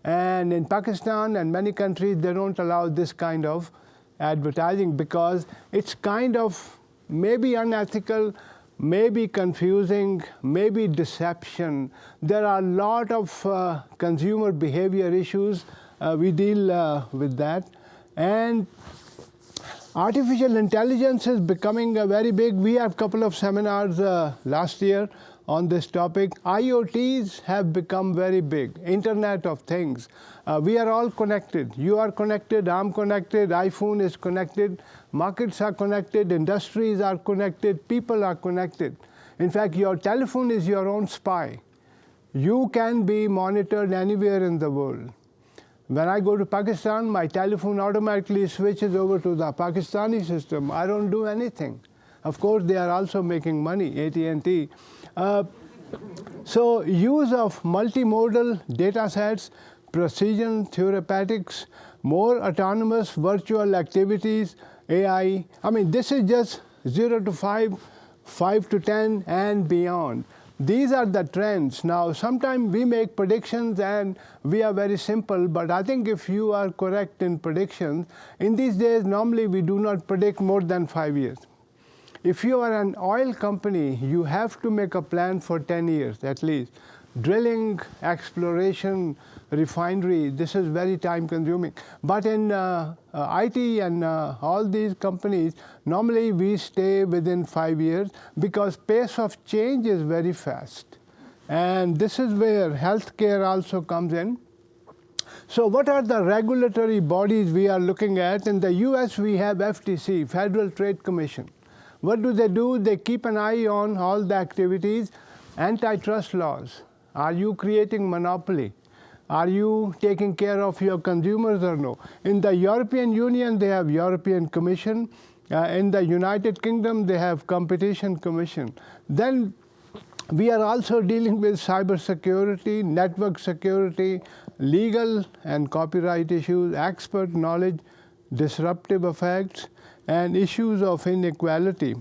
And in Pakistan and many countries, they don't allow this kind of advertising because it's kind of maybe unethical, maybe confusing, maybe deception. There are a lot of consumer behavior issues. We deal with that. And artificial intelligence is becoming very big. We have a couple of seminars last year on this topic. IoTs have become very big, Internet of Things. We are all connected. You are connected, I'm connected, iPhone is connected, markets are connected, industries are connected, people are connected. In fact, your telephone is your own spy. You can be monitored anywhere in the world. When I go to Pakistan, my telephone automatically switches over to the Pakistani system. I don't do anything. Of course, they are also making money, AT&T. So use of multimodal data sets, precision therapeutics, more autonomous virtual activities, AI. I mean, this is just 0 to 5, 5 to 10, and beyond. These are the trends. Now, sometimes we make predictions and we are very simple, but I think if you are correct in predictions, in these days, normally we do not predict more than 5 years. If you are an oil company, you have to make a plan for 10 years at least. Drilling, exploration, refinery, this is very time consuming. But in IT and all these companies, normally we stay within 5 years because pace of change is very fast. And this is where healthcare also comes in. So what are the regulatory bodies we are looking at? In the US, we have FTC, Federal Trade Commission. What do? They keep an eye on all the activities, antitrust laws. Are you creating monopoly? Are you taking care of your consumers or no? In the European Union, they have European Commission. In the United Kingdom, they have Competition Commission. Then we are also dealing with cybersecurity, network security, legal and copyright issues, expert knowledge, disruptive effects, and issues of inequality.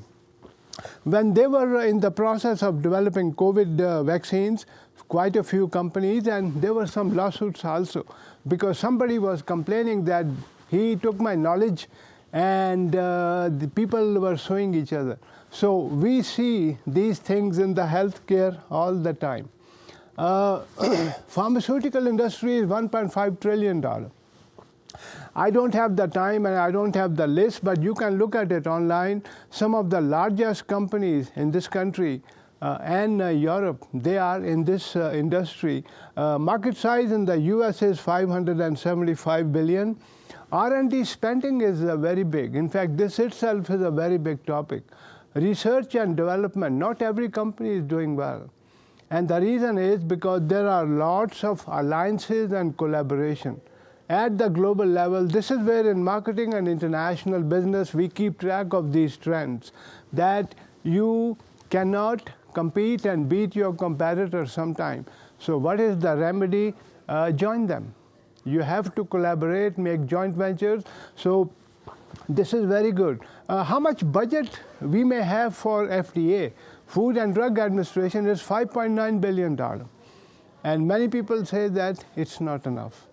When they were in the process of developing COVID vaccines, quite a few companies, and there were some lawsuits also, because somebody was complaining that he took my knowledge and the people were suing each other. So we see these things in the healthcare all the time. Pharmaceutical industry is $1.5 trillion. I don't have the time and I don't have the list, but you can look at it online. Some of the largest companies in this country and Europe, they are in this industry. Market size in the US is $575 billion. R&D spending is very big. In fact, this itself is a very big topic. Research and development, not every company is doing well. And the reason is because there are lots of alliances and collaboration. At the global level, this is where in marketing and international business, we keep track of these trends, that you cannot compete and beat your competitors sometime. So what is the remedy? Join them. You have to collaborate, make joint ventures. So this is very good. How much budget we may have for FDA? Food and Drug Administration is $5.9 billion. And many people say that it's not enough,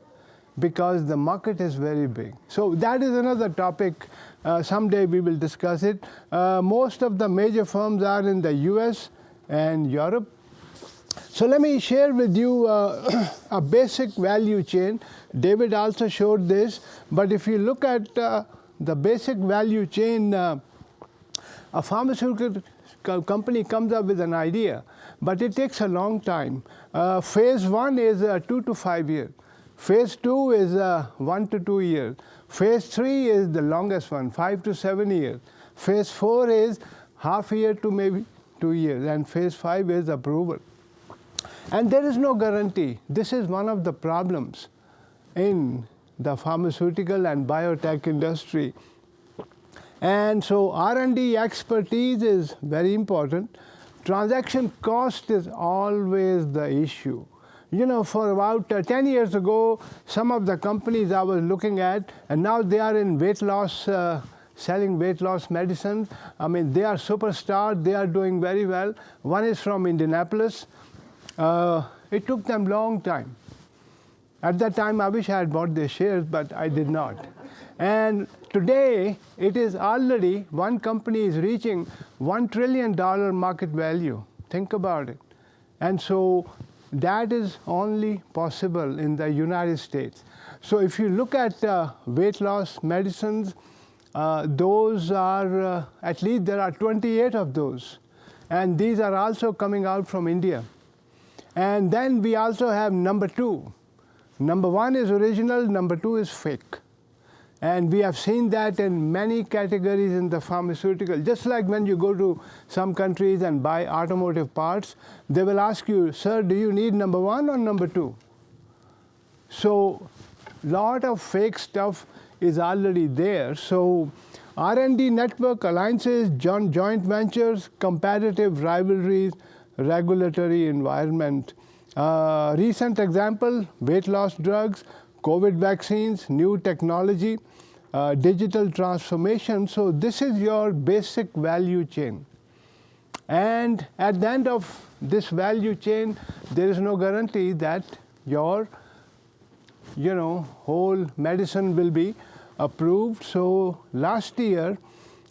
because the market is very big. So that is another topic. Someday we will discuss it. Most of the major firms are in the US and Europe. So let me share with you a basic value chain. David also showed this, but if you look at the basic value chain, a pharmaceutical company comes up with an idea, but it takes a long time. Phase 1 is 2 to 5 years. Phase 2 is 1 to 2 years. Phase 3 is the longest one, 5 to 7 years. Phase 4 is half a year to maybe 2 years. And phase 5 is approval. And there is no guarantee. This is one of the problems in the pharmaceutical and biotech industry. And so R&D expertise is very important. Transaction cost is always the issue. You know, for about 10 years ago, some of the companies I was looking at, and now they are in weight loss, selling weight loss medicines. I mean, they are superstars. They are doing very well. One is from Indianapolis. It took them a long time. At that time, I wish I had bought their shares, but I did not. And today, it is already, one company is reaching $1 trillion market value. Think about it. And so that is only possible in the United States. So if you look at weight loss medicines, those are, at least there are 28 of those. And these are also coming out from India. And then we also have number 2. Number 1 is original, number 2 is fake. And we have seen that in many categories in the pharmaceutical. Just like when you go to some countries and buy automotive parts, they will ask you, sir, do you need number 1 or number 2? So lot of fake stuff is already there. So R&D network, alliances, joint ventures, competitive rivalries, regulatory environment. Recent example, weight loss drugs, COVID vaccines, new technology, digital transformation. So this is your basic value chain. And at the end of this value chain, there is no guarantee that your whole medicine will be approved. So last year,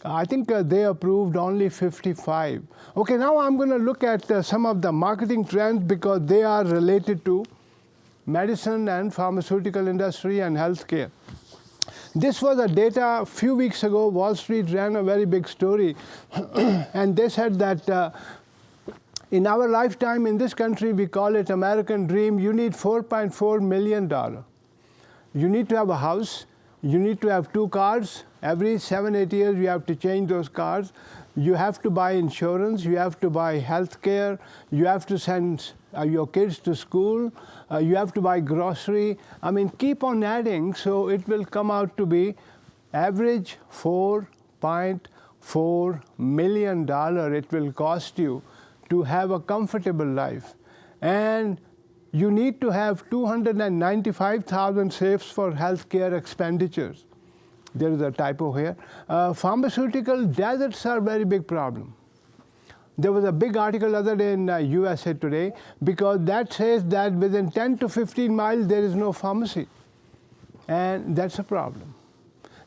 I think they approved only 55. Okay, now I'm going to look at some of the marketing trends because they are related to medicine and pharmaceutical industry and healthcare. This was a data a few weeks ago. Wall Street ran a very big story, and they said that in our lifetime in this country, we call it American Dream, you need $4.4 million. You need to have a house. You need to have 2 cars. Every 7-8 years, you have to change those cars. You have to buy insurance. You have to buy health care. You have to send your kids to school. You have to buy grocery. I mean, keep on adding. So it will come out to be average $4.4 million it will cost you to have a comfortable life. And you need to have 295,000 safes for healthcare expenditures. There is a typo here. Pharmaceutical deserts are a very big problem. There was a big article the other day in USA Today because that says that within 10 to 15 miles there is no pharmacy. And that's a problem.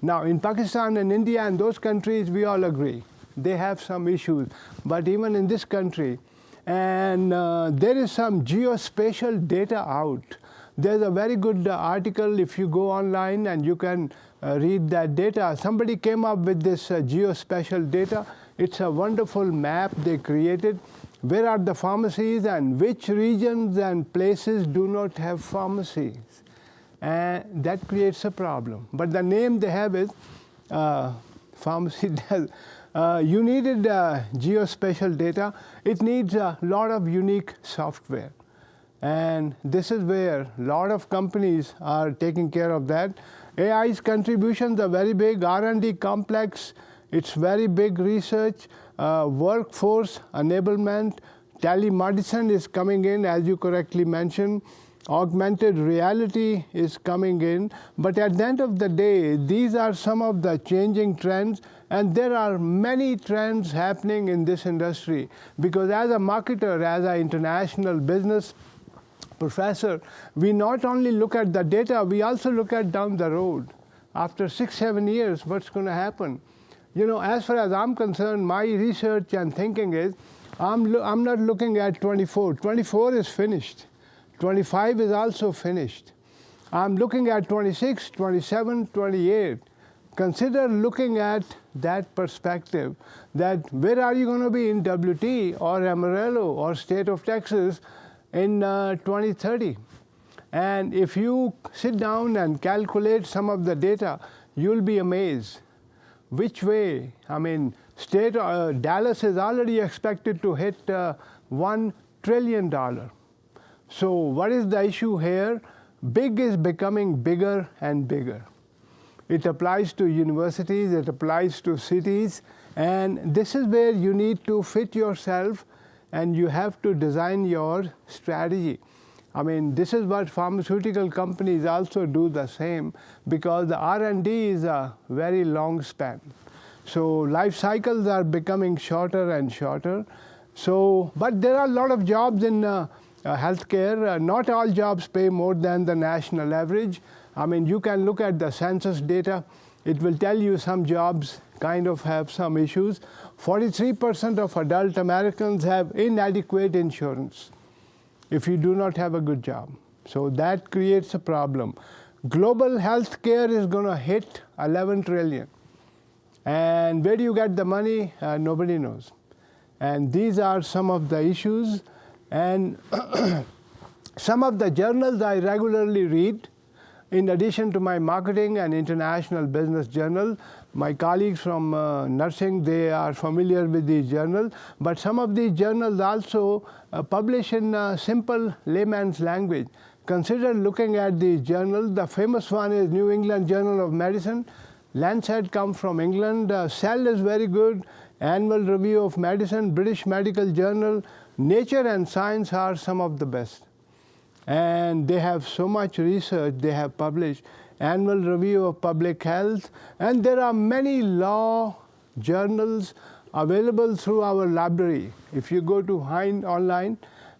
Now in Pakistan and India and those countries, we all agree. They have some issues. But even in this country, and there is some geospatial data out. There's a very good article if you go online and you can read that data. Somebody came up with this geospatial data. It's a wonderful map they created. Where are the pharmacies and which regions and places do not have pharmacies? And that creates a problem. But the name they have is pharmacy. You needed geospatial data. It needs a lot of unique software. And this is where a lot of companies are taking care of that. AI's contributions are very big, R&D complex, it's very big research, workforce enablement, telemedicine is coming in, as you correctly mentioned, augmented reality is coming in. But at the end of the day, these are some of the changing trends, and there are many trends happening in this industry. Because as a marketer, as an international business professor, we not only look at the data, we also look at down the road. After 6-7 years, what's going to happen? As far as I'm concerned, my research and thinking is, I'm not looking at 24. 24 is finished. 25 is also finished. I'm looking at 26, 27, 28. Consider looking at that perspective, that where are you going to be in WT or Amarillo or state of Texas in 2030. And if you sit down and calculate some of the data, you'll be amazed. Which way? I mean, Dallas is already expected to hit $1 trillion. So what is the issue here? Big is becoming bigger and bigger. It applies to universities, it applies to cities, and this is where you need to fit yourself and you have to design your strategy. I mean, this is what pharmaceutical companies also do the same, because the R&D is a very long span. So life cycles are becoming shorter and shorter. So, but there are a lot of jobs in healthcare. Not all jobs pay more than the national average. I mean, you can look at the census data. It will tell you some jobs kind of have some issues. 43% of adult Americans have inadequate insurance if you do not have a good job. So that creates a problem. Global health care is going to hit 11 trillion. And where do you get the money? Nobody knows. And these are some of the issues. And some of the journals I regularly read, in addition to my marketing and international business journal. My colleagues from nursing, they are familiar with these journals. But some of these journals also publish in simple layman's language. Consider looking at these journals. The famous one is New England Journal of Medicine. Lancet comes from England. Cell is very good. Annual Review of Medicine, British Medical Journal. Nature and Science are some of the best. And they have so much research they have published. Annual Review of Public Health. And there are many law journals available through our library. If you go to Hind online,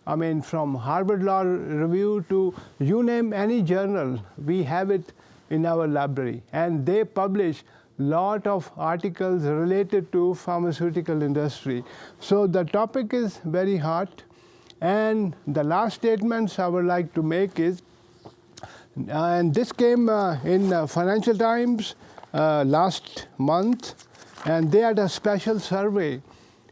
I mean, from Harvard Law Review to you name any journal, we have it in our library. And they publish lot of articles related to pharmaceutical industry. So the topic is very hot. And the last statements I would like to make is, and this came in Financial Times last month, and they had a special survey.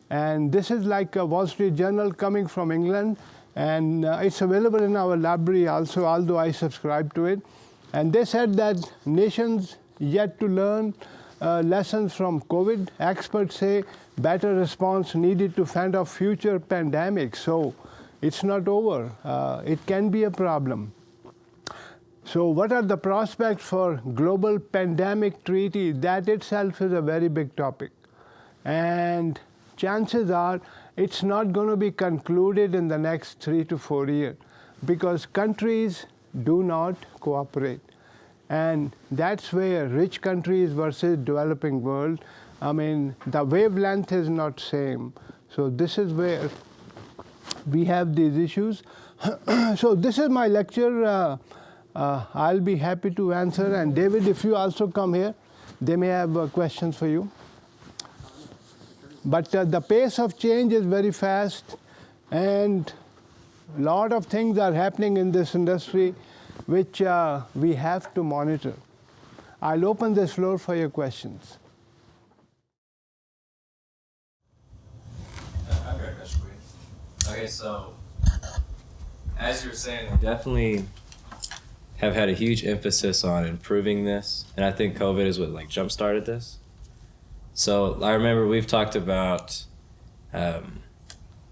And this is like a Wall Street Journal coming from England, and it's available in our library also, although I subscribe to it. And they said that nations yet to learn lessons from COVID. Experts say better response needed to fend off future pandemics. So it's not over. It can be a problem. So what are the prospects for global pandemic treaty? That itself is a very big topic. And chances are it's not going to be concluded in the next 3 to 4 years because countries do not cooperate. And that's where rich countries versus developing world, I mean, the wavelength is not same. So this is where we have these issues. So this is my lecture. I'll be happy to answer. And David, if you also come here, they may have questions for you. But the pace of change is very fast, and a lot of things are happening in this industry which we have to monitor. I'll open this floor for your questions. I've got a question for you. Okay, so as you were saying, they definitely have had a huge emphasis on improving this, and I think COVID is what like jump-started this. So I remember we've talked about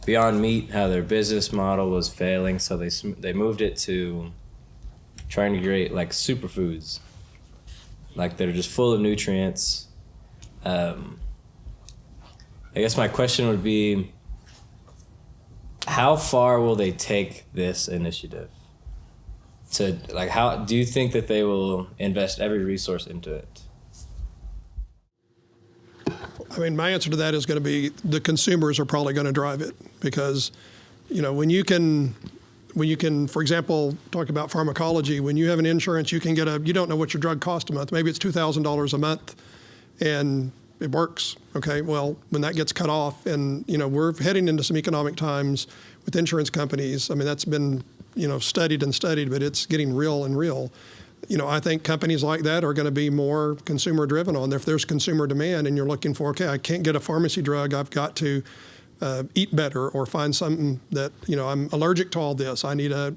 Beyond Meat, how their business model was failing, so they moved it to trying to create like superfoods, like they're just full of nutrients. I guess my question would be, how far will they take this initiative? To like, how do you think that they will invest every resource into it? I mean, my answer to that is going to be the consumers are probably going to drive it because, you know, when you can, for example, talk about pharmacology, when you have an insurance, you can get you don't know what your drug costs a month. Maybe it's $2,000 a month and it works. Okay. Well, when that gets cut off and, you know, we're heading into some economic times with insurance companies. I mean, that's been, you know, studied, but it's getting real. You know, I think companies like that are going to be more consumer driven on there. If there's consumer demand and you're looking for, okay, I can't get a pharmacy drug, I've got to eat better or find something that, you know, I'm allergic to all this. I need to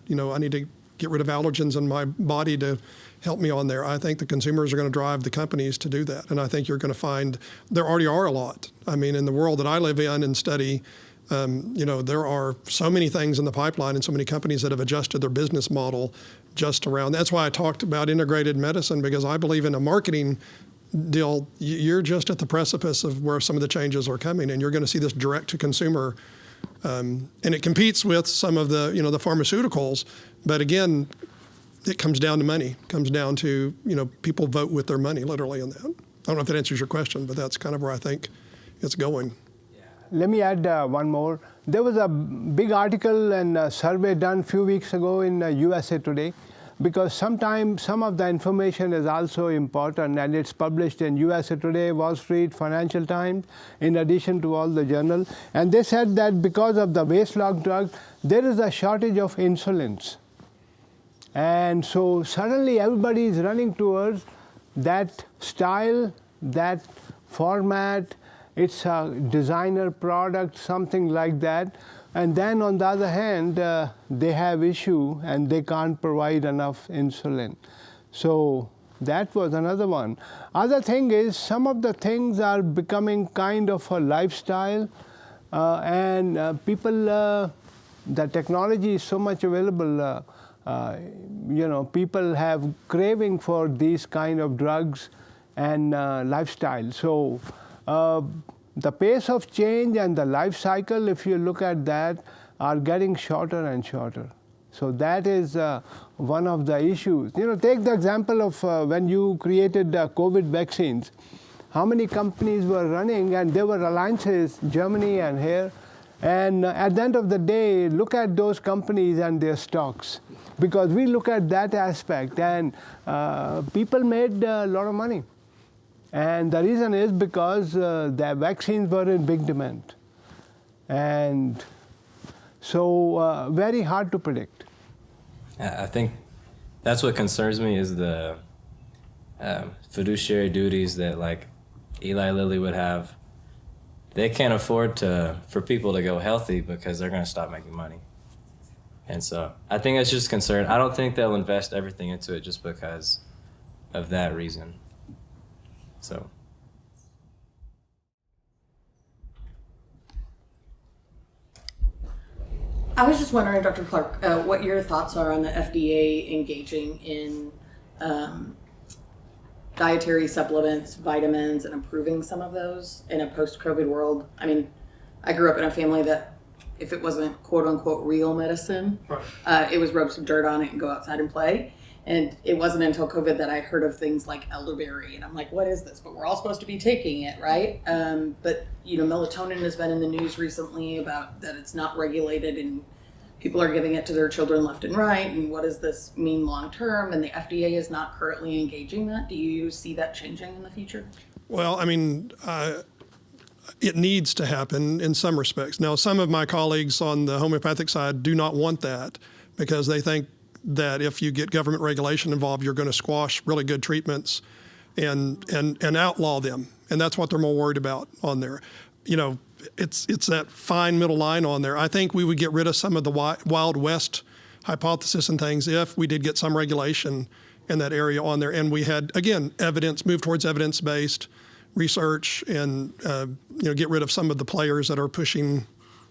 get rid of allergens in my body to help me on there. I think the consumers are going to drive the companies to do that. And I think you're going to find there already are a lot. I mean, in the world that I live in and study, you know, there are so many things in the pipeline and so many companies that have adjusted their business model just around. That's why I talked about integrated medicine, because I believe in a marketing deal, you're just at the precipice of where some of the changes are coming, and you're going to see this direct to consumer. And it competes with some of the, you know, the pharmaceuticals. But again, it comes down to money. It comes down to, you know, people vote with their money literally in that. I don't know if that answers your question, but that's kind of where I think it's going. Let me add one more. There was a big article and a survey done a few weeks ago in USA Today, because sometimes some of the information is also important, and it's published in USA Today, Wall Street, Financial Times, in addition to all the journals. And they said that because of the waist loss drug, there is a shortage of insulins. And so suddenly everybody is running towards that style, that format, it's a designer product, something like that. And then on the other hand, they have issue and they can't provide enough insulin. So that was another one. Other thing is some of the things are becoming kind of a lifestyle, and people, the technology is so much available. People have craving for these kind of drugs and lifestyle. So the pace of change and the life cycle, if you look at that, are getting shorter and shorter. So that is one of the issues. Take the example of when you created COVID vaccines. How many companies were running, and there were alliances, Germany and here. And at the end of the day, look at those companies and their stocks. Because we look at that aspect, and people made a lot of money. And the reason is because the vaccines were in big demand. And so very hard to predict. I think that's what concerns me is the fiduciary duties that like Eli Lilly would have. They can't afford for people to go healthy because they're going to stop making money. And so I think that's just concern. I don't think they'll invest everything into it just because of that reason. So. I was just wondering, Dr. Clark, what your thoughts are on the FDA engaging in dietary supplements, vitamins, and improving some of those in a post-COVID world. I mean, I grew up in a family that if it wasn't quote-unquote real medicine, it was rub some dirt on it and go outside and play. And it wasn't until COVID that I heard of things like elderberry, and I'm like, what is this? But we're all supposed to be taking it, right? But melatonin has been in the news recently about that it's not regulated, and people are giving it to their children left and right. And what does this mean long term? And the FDA is not currently engaging that. Do you see that changing in the future? Well, I mean, it needs to happen in some respects. Now, some of my colleagues on the homeopathic side do not want that because they think that if you get government regulation involved, you're going to squash really good treatments and outlaw them. And that's what they're more worried about on there. It's that fine middle line on there. I think we would get rid of some of the Wild West hypothesis and things if we did get some regulation in that area on there. And we had, again, move towards evidence-based research and, get rid of some of the players that are pushing,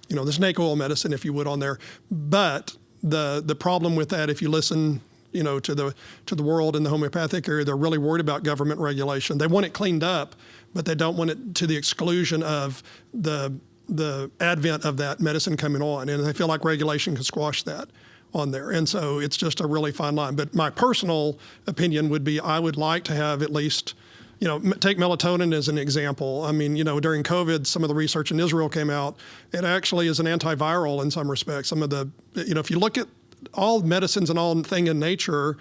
the snake oil medicine, if you would, on there. But the problem with that, if you listen, to the world in the homeopathic area, they're really worried about government regulation. They want it cleaned up, but they don't want it to the exclusion of the advent of that medicine coming on. And they feel like regulation can squash that on there. And so it's just a really fine line. But my personal opinion would be I would like to have at least, take melatonin as an example. I mean, during COVID, some of the research in Israel came out. It actually is an antiviral in some respects. Some of the, if you look at all medicines and all thing in nature,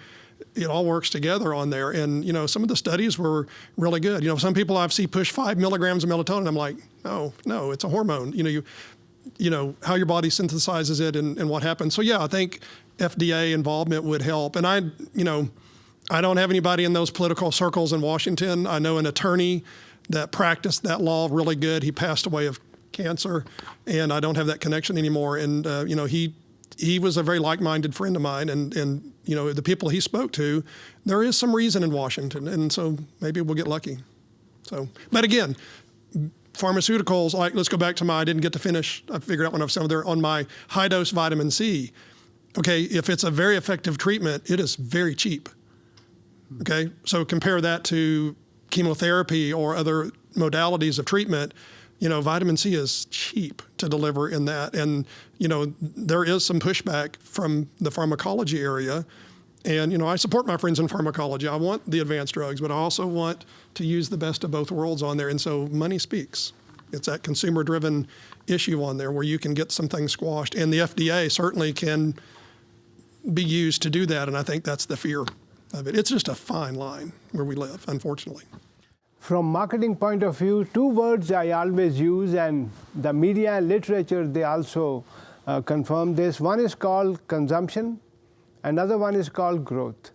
it all works together on there. And, some of the studies were really good. Some people I've seen push 5 milligrams of melatonin. I'm like, no, it's a hormone. How your body synthesizes it and what happens. So, yeah, I think FDA involvement would help. And I don't have anybody in those political circles in Washington. I know an attorney that practiced that law really good. He passed away of cancer, and I don't have that connection anymore. And, he was a very like-minded friend of mine, and the people he spoke to, there is some reason in Washington, and so maybe we'll get lucky. So, but again, pharmaceuticals, like let's go back to I didn't get to finish, I figured out when I was there on my high-dose vitamin C. Okay, if it's a very effective treatment, it is very cheap. Okay, so compare that to chemotherapy or other modalities of treatment. Vitamin C is cheap to deliver in that. And, there is some pushback from the pharmacology area. And, I support my friends in pharmacology. I want the advanced drugs, but I also want to use the best of both worlds on there. And so money speaks. It's that consumer-driven issue on there where you can get some things squashed. And the FDA certainly can be used to do that. And I think that's the fear of it. It's just a fine line where we live, unfortunately. From marketing point of view, 2 words I always use, and the media and literature, they also confirm this. One is called consumption, another one is called growth.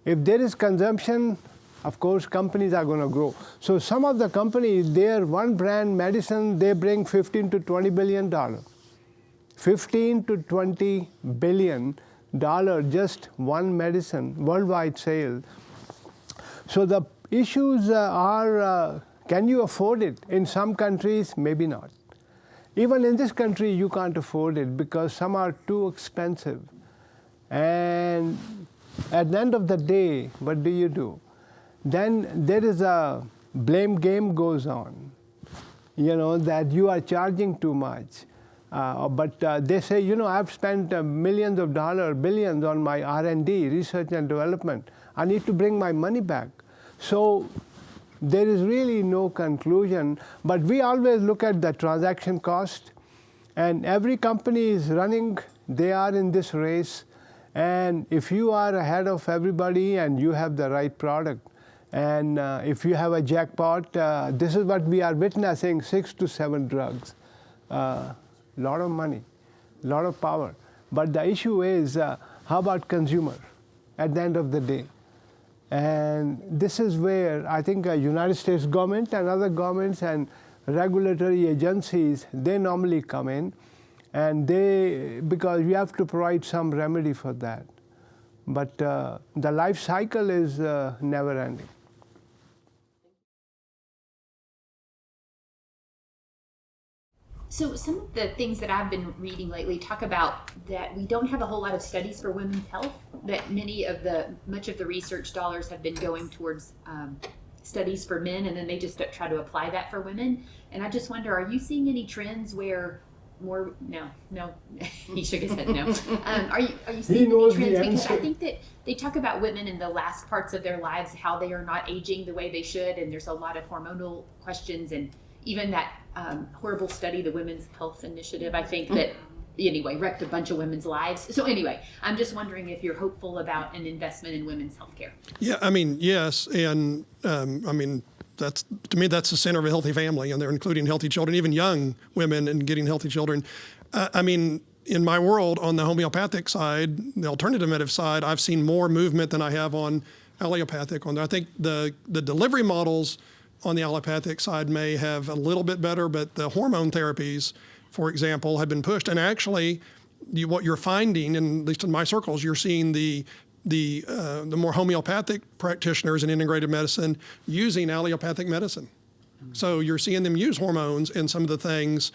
If there is consumption, of course, companies are going to grow. So some of the companies, their one brand medicine, they bring $15 to $20 billion. $15 to $20 billion, just one medicine, worldwide sales. So the issues are, can you afford it? In some countries, maybe not. Even in this country, you can't afford it because some are too expensive. And at the end of the day, what do? Then there is a blame game goes on, that you are charging too much. But they say, I've spent millions of dollars, billions on my R&D, research and development. I need to bring my money back. So there is really no conclusion. But we always look at the transaction cost. And every company is running, they are in this race. And if you are ahead of everybody and you have the right product, and if you have a jackpot, this is what we are witnessing, 6 to 7 drugs. Lot of money, lot of power. But the issue is, how about consumer at the end of the day? And this is where I think United States government and other governments and regulatory agencies, they normally come in, and because you have to provide some remedy for that. But the life cycle is never ending. So some of the things that I've been reading lately talk about that we don't have a whole lot of studies for women's health, that much of the research dollars have been going towards studies for men, and then they just try to apply that for women. And I just wonder, are you seeing any trends where no, he shook his head no. Are you seeing any trends? Because I think that they talk about women in the last parts of their lives, how they are not aging the way they should, and there's a lot of hormonal questions, and even that horrible study, the Women's Health Initiative, I think that, anyway, wrecked a bunch of women's lives. So anyway, I'm just wondering if you're hopeful about an investment in women's healthcare. Yeah, Yes. And to me, that's the center of a healthy family, and they're including healthy children, even young women, and getting healthy children. In my world, on the homeopathic side, the alternative medicine side, I've seen more movement than I have on allopathic. I think the delivery models on the allopathic side may have a little bit better, but the hormone therapies, for example, have been pushed. And actually, what you're finding, and at least in my circles, you're seeing the more homeopathic practitioners in integrated medicine using allopathic medicine. So you're seeing them use hormones and some of the things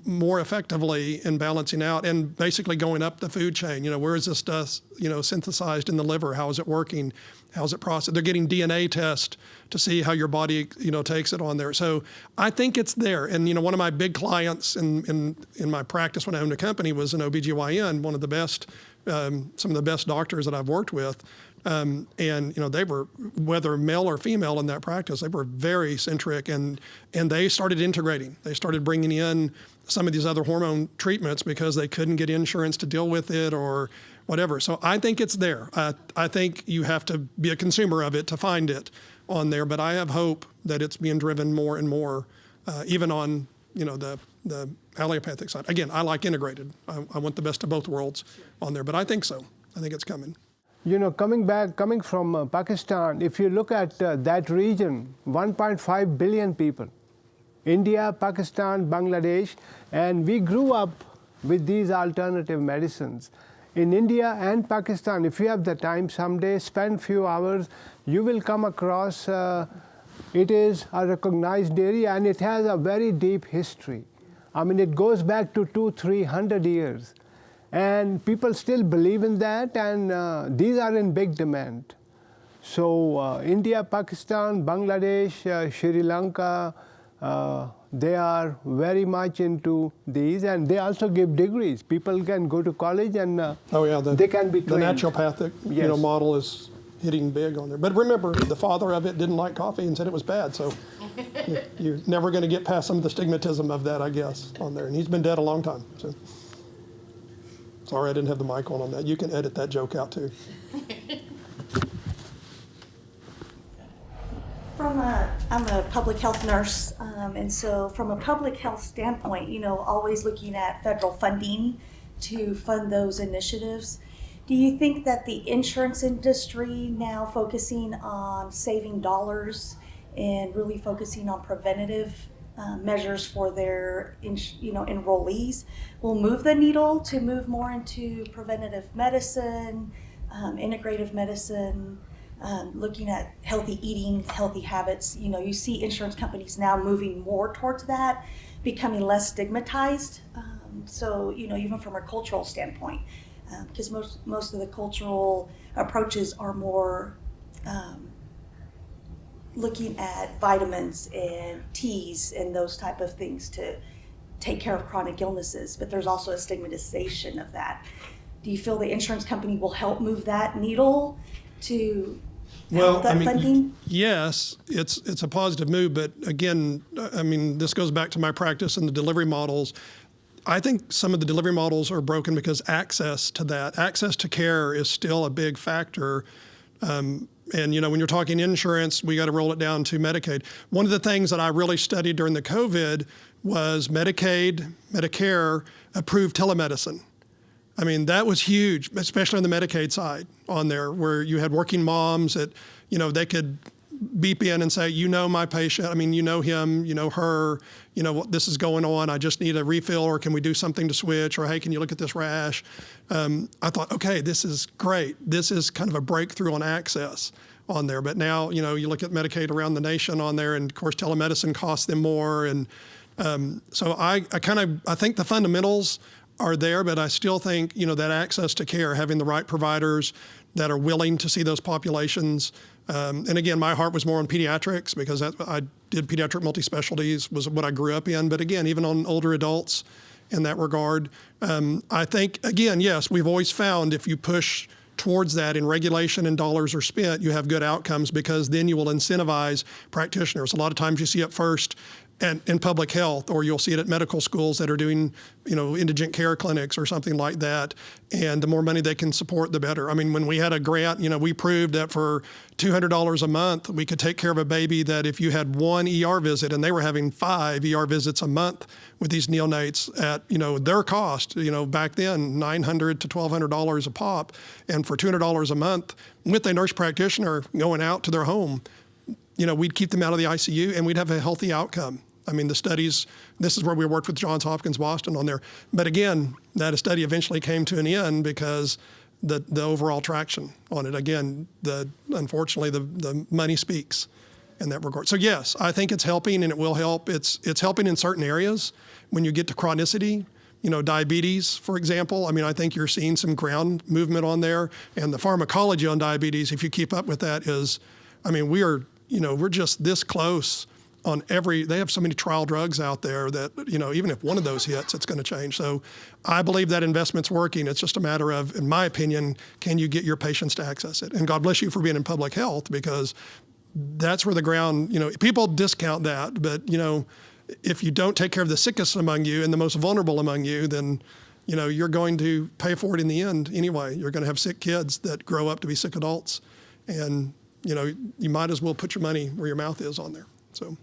more effectively in balancing out and basically going up the food chain. Where is this stuff, synthesized in the liver? How is it working? How's it processed? They're getting DNA tests to see how your body, takes it on there. So I think it's there. And, one of my big clients in my practice when I owned a company was an OBGYN, one of the best, some of the best doctors that I've worked with. And they were, whether male or female in that practice, they were very centric, and they started integrating. They started bringing in some of these other hormone treatments because they couldn't get insurance to deal with it or whatever. So I think it's there. I think you have to be a consumer of it to find it on there, but I have hope that it's being driven more and more, even on the allopathic side. Again, I like integrated. I want the best of both worlds on there, but I think so. I think it's coming. Coming from Pakistan, if you look at that region, 1.5 billion people, India, Pakistan, Bangladesh, and we grew up with these alternative medicines. In India and Pakistan, if you have the time someday, spend few hours, you will come across, it is a recognized area, and it has a very deep history. It goes back to 200-300 years. And people still believe in that, and these are in big demand. So India, Pakistan, Bangladesh, Sri Lanka, they are very much into these, and they also give degrees. People can go to college and they can be trained. The naturopathic model is hitting big on there. But remember, the father of it didn't like coffee and said it was bad, so you're never going to get past some of the stigmatism of that, I guess, on there. And he's been dead a long time. So. Sorry, I didn't have the mic on that. You can edit that joke out, too. I'm a public health nurse, and so from a public health standpoint, always looking at federal funding to fund those initiatives. Do you think that the insurance industry now focusing on saving dollars and really focusing on preventative measures for their enrollees will move the needle to move more into preventative medicine, integrative medicine, looking at healthy eating, healthy habits? You see insurance companies now moving more towards that, becoming less stigmatized. So even from a cultural standpoint, because most of the cultural approaches are more looking at vitamins and teas and those type of things to take care of chronic illnesses, but there's also a stigmatization of that. Do you feel the insurance company will help move that needle to help that funding? Yes, it's a positive move, but again, this goes back to my practice in the delivery models. I think some of the delivery models are broken because access to care is still a big factor. And when you're talking insurance, we got to roll it down to Medicaid. One of the things that I really studied during the COVID was Medicaid, Medicare approved telemedicine. That was huge, especially on the Medicaid side on there, where you had working moms that, they could beep in and say, my patient, you know him, her, this is going on, I just need a refill, or can we do something to switch, or hey, can you look at this rash? I thought, okay, this is great. This is kind of a breakthrough on access on there. But now, you look at Medicaid around the nation on there, and of course, telemedicine costs them more. And so I think the fundamentals are there, but I still think, that access to care, having the right providers that are willing to see those populations. And again, my heart was more on pediatrics because I did pediatric multi-specialties, was what I grew up in. But again, even on older adults in that regard, I think, again, yes, we've always found if you push towards that and regulation and dollars are spent, you have good outcomes because then you will incentivize practitioners. A lot of times you see it first and in public health, or you'll see it at medical schools that are doing, indigent care clinics or something like that. And the more money they can support, the better. When we had a grant, we proved that for $200 a month, we could take care of a baby that if you had one ER visit, and they were having 5 ER visits a month with these neonates at, their cost, back then, $900 to $1,200 a pop. And for $200 a month with a nurse practitioner going out to their home, we'd keep them out of the ICU and we'd have a healthy outcome. The studies, this is where we worked with Johns Hopkins Boston on there. But again, that study eventually came to an end because the overall traction on it. Again, unfortunately, the money speaks in that regard. So yes, I think it's helping and it will help. It's helping in certain areas when you get to chronicity. Diabetes, for example. I think you're seeing some ground movement on there. And the pharmacology on diabetes, if you keep up with that, we're just this close on they have so many trial drugs out there that, even if one of those hits, it's going to change. So I believe that investment's working. It's just a matter of, in my opinion, can you get your patients to access it? And God bless you for being in public health, because that's where the ground, people discount that, but, if you don't take care of the sickest among you and the most vulnerable among you, then, you're going to pay for it in the end anyway. You're going to have sick kids that grow up to be sick adults. And, you might as well put your money where your mouth is on there. So,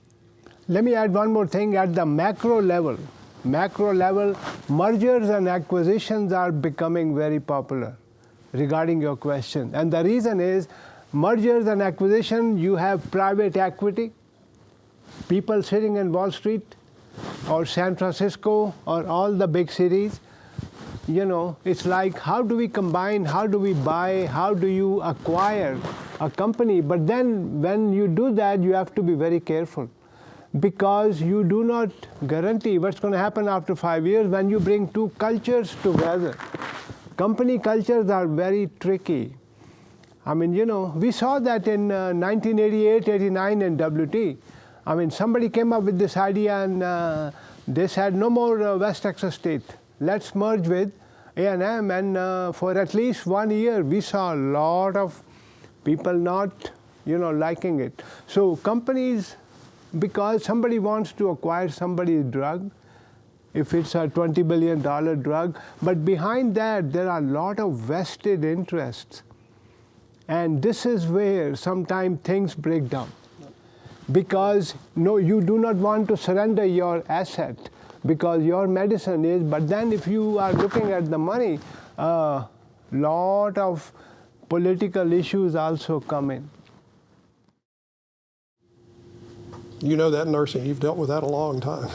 let me add one more thing. At the macro level, mergers and acquisitions are becoming very popular regarding your question. And the reason is mergers and acquisition, you have private equity, people sitting in Wall Street or San Francisco or all the big cities. It's like, how do we combine, how do we buy, how do you acquire a company? But then when you do that, you have to be very careful, because you do not guarantee what's going to happen after 5 years when you bring two cultures together. Company cultures are very tricky. We saw that in 1988, 89 in WT. Somebody came up with this idea and they said, no more West Texas State. Let's merge with A&M. And for at least 1 year, we saw a lot of people not, liking it. So companies, because somebody wants to acquire somebody's drug, if it's a $20 billion drug, but behind that, there are a lot of vested interests. And this is where sometimes things break down. Because no, you do not want to surrender your asset because your medicine is, but then if you are looking at the money, lot of political issues also come in. You know that nursing. You've dealt with that a long time.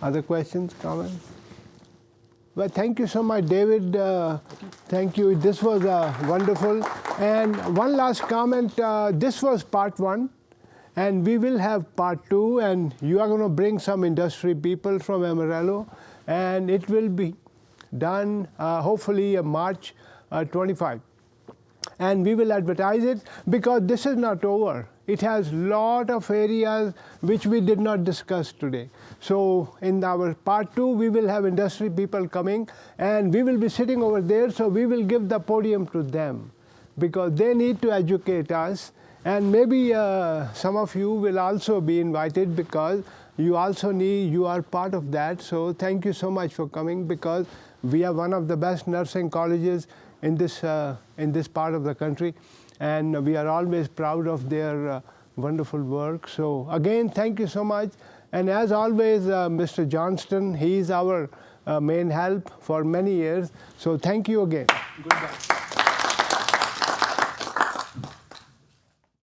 Other questions, comments? Well, thank you so much, David. Thank you. This was wonderful. And one last comment. This was part 1. And we will have part 2. And you are going to bring some industry people from Amarillo. And it will be done hopefully March 25. And we will advertise it because this is not over. It has lot of areas which we did not discuss today. So in our part 2, we will have industry people coming and we will be sitting over there. So we will give the podium to them because they need to educate us. And maybe some of you will also be invited because you are part of that. So thank you so much for coming because we are one of the best nursing colleges in this part of the country, and we are always proud of their wonderful work. So again, thank you so much. And as always, Mr. Johnston, he is our main help for many years. So thank you again. Goodbye.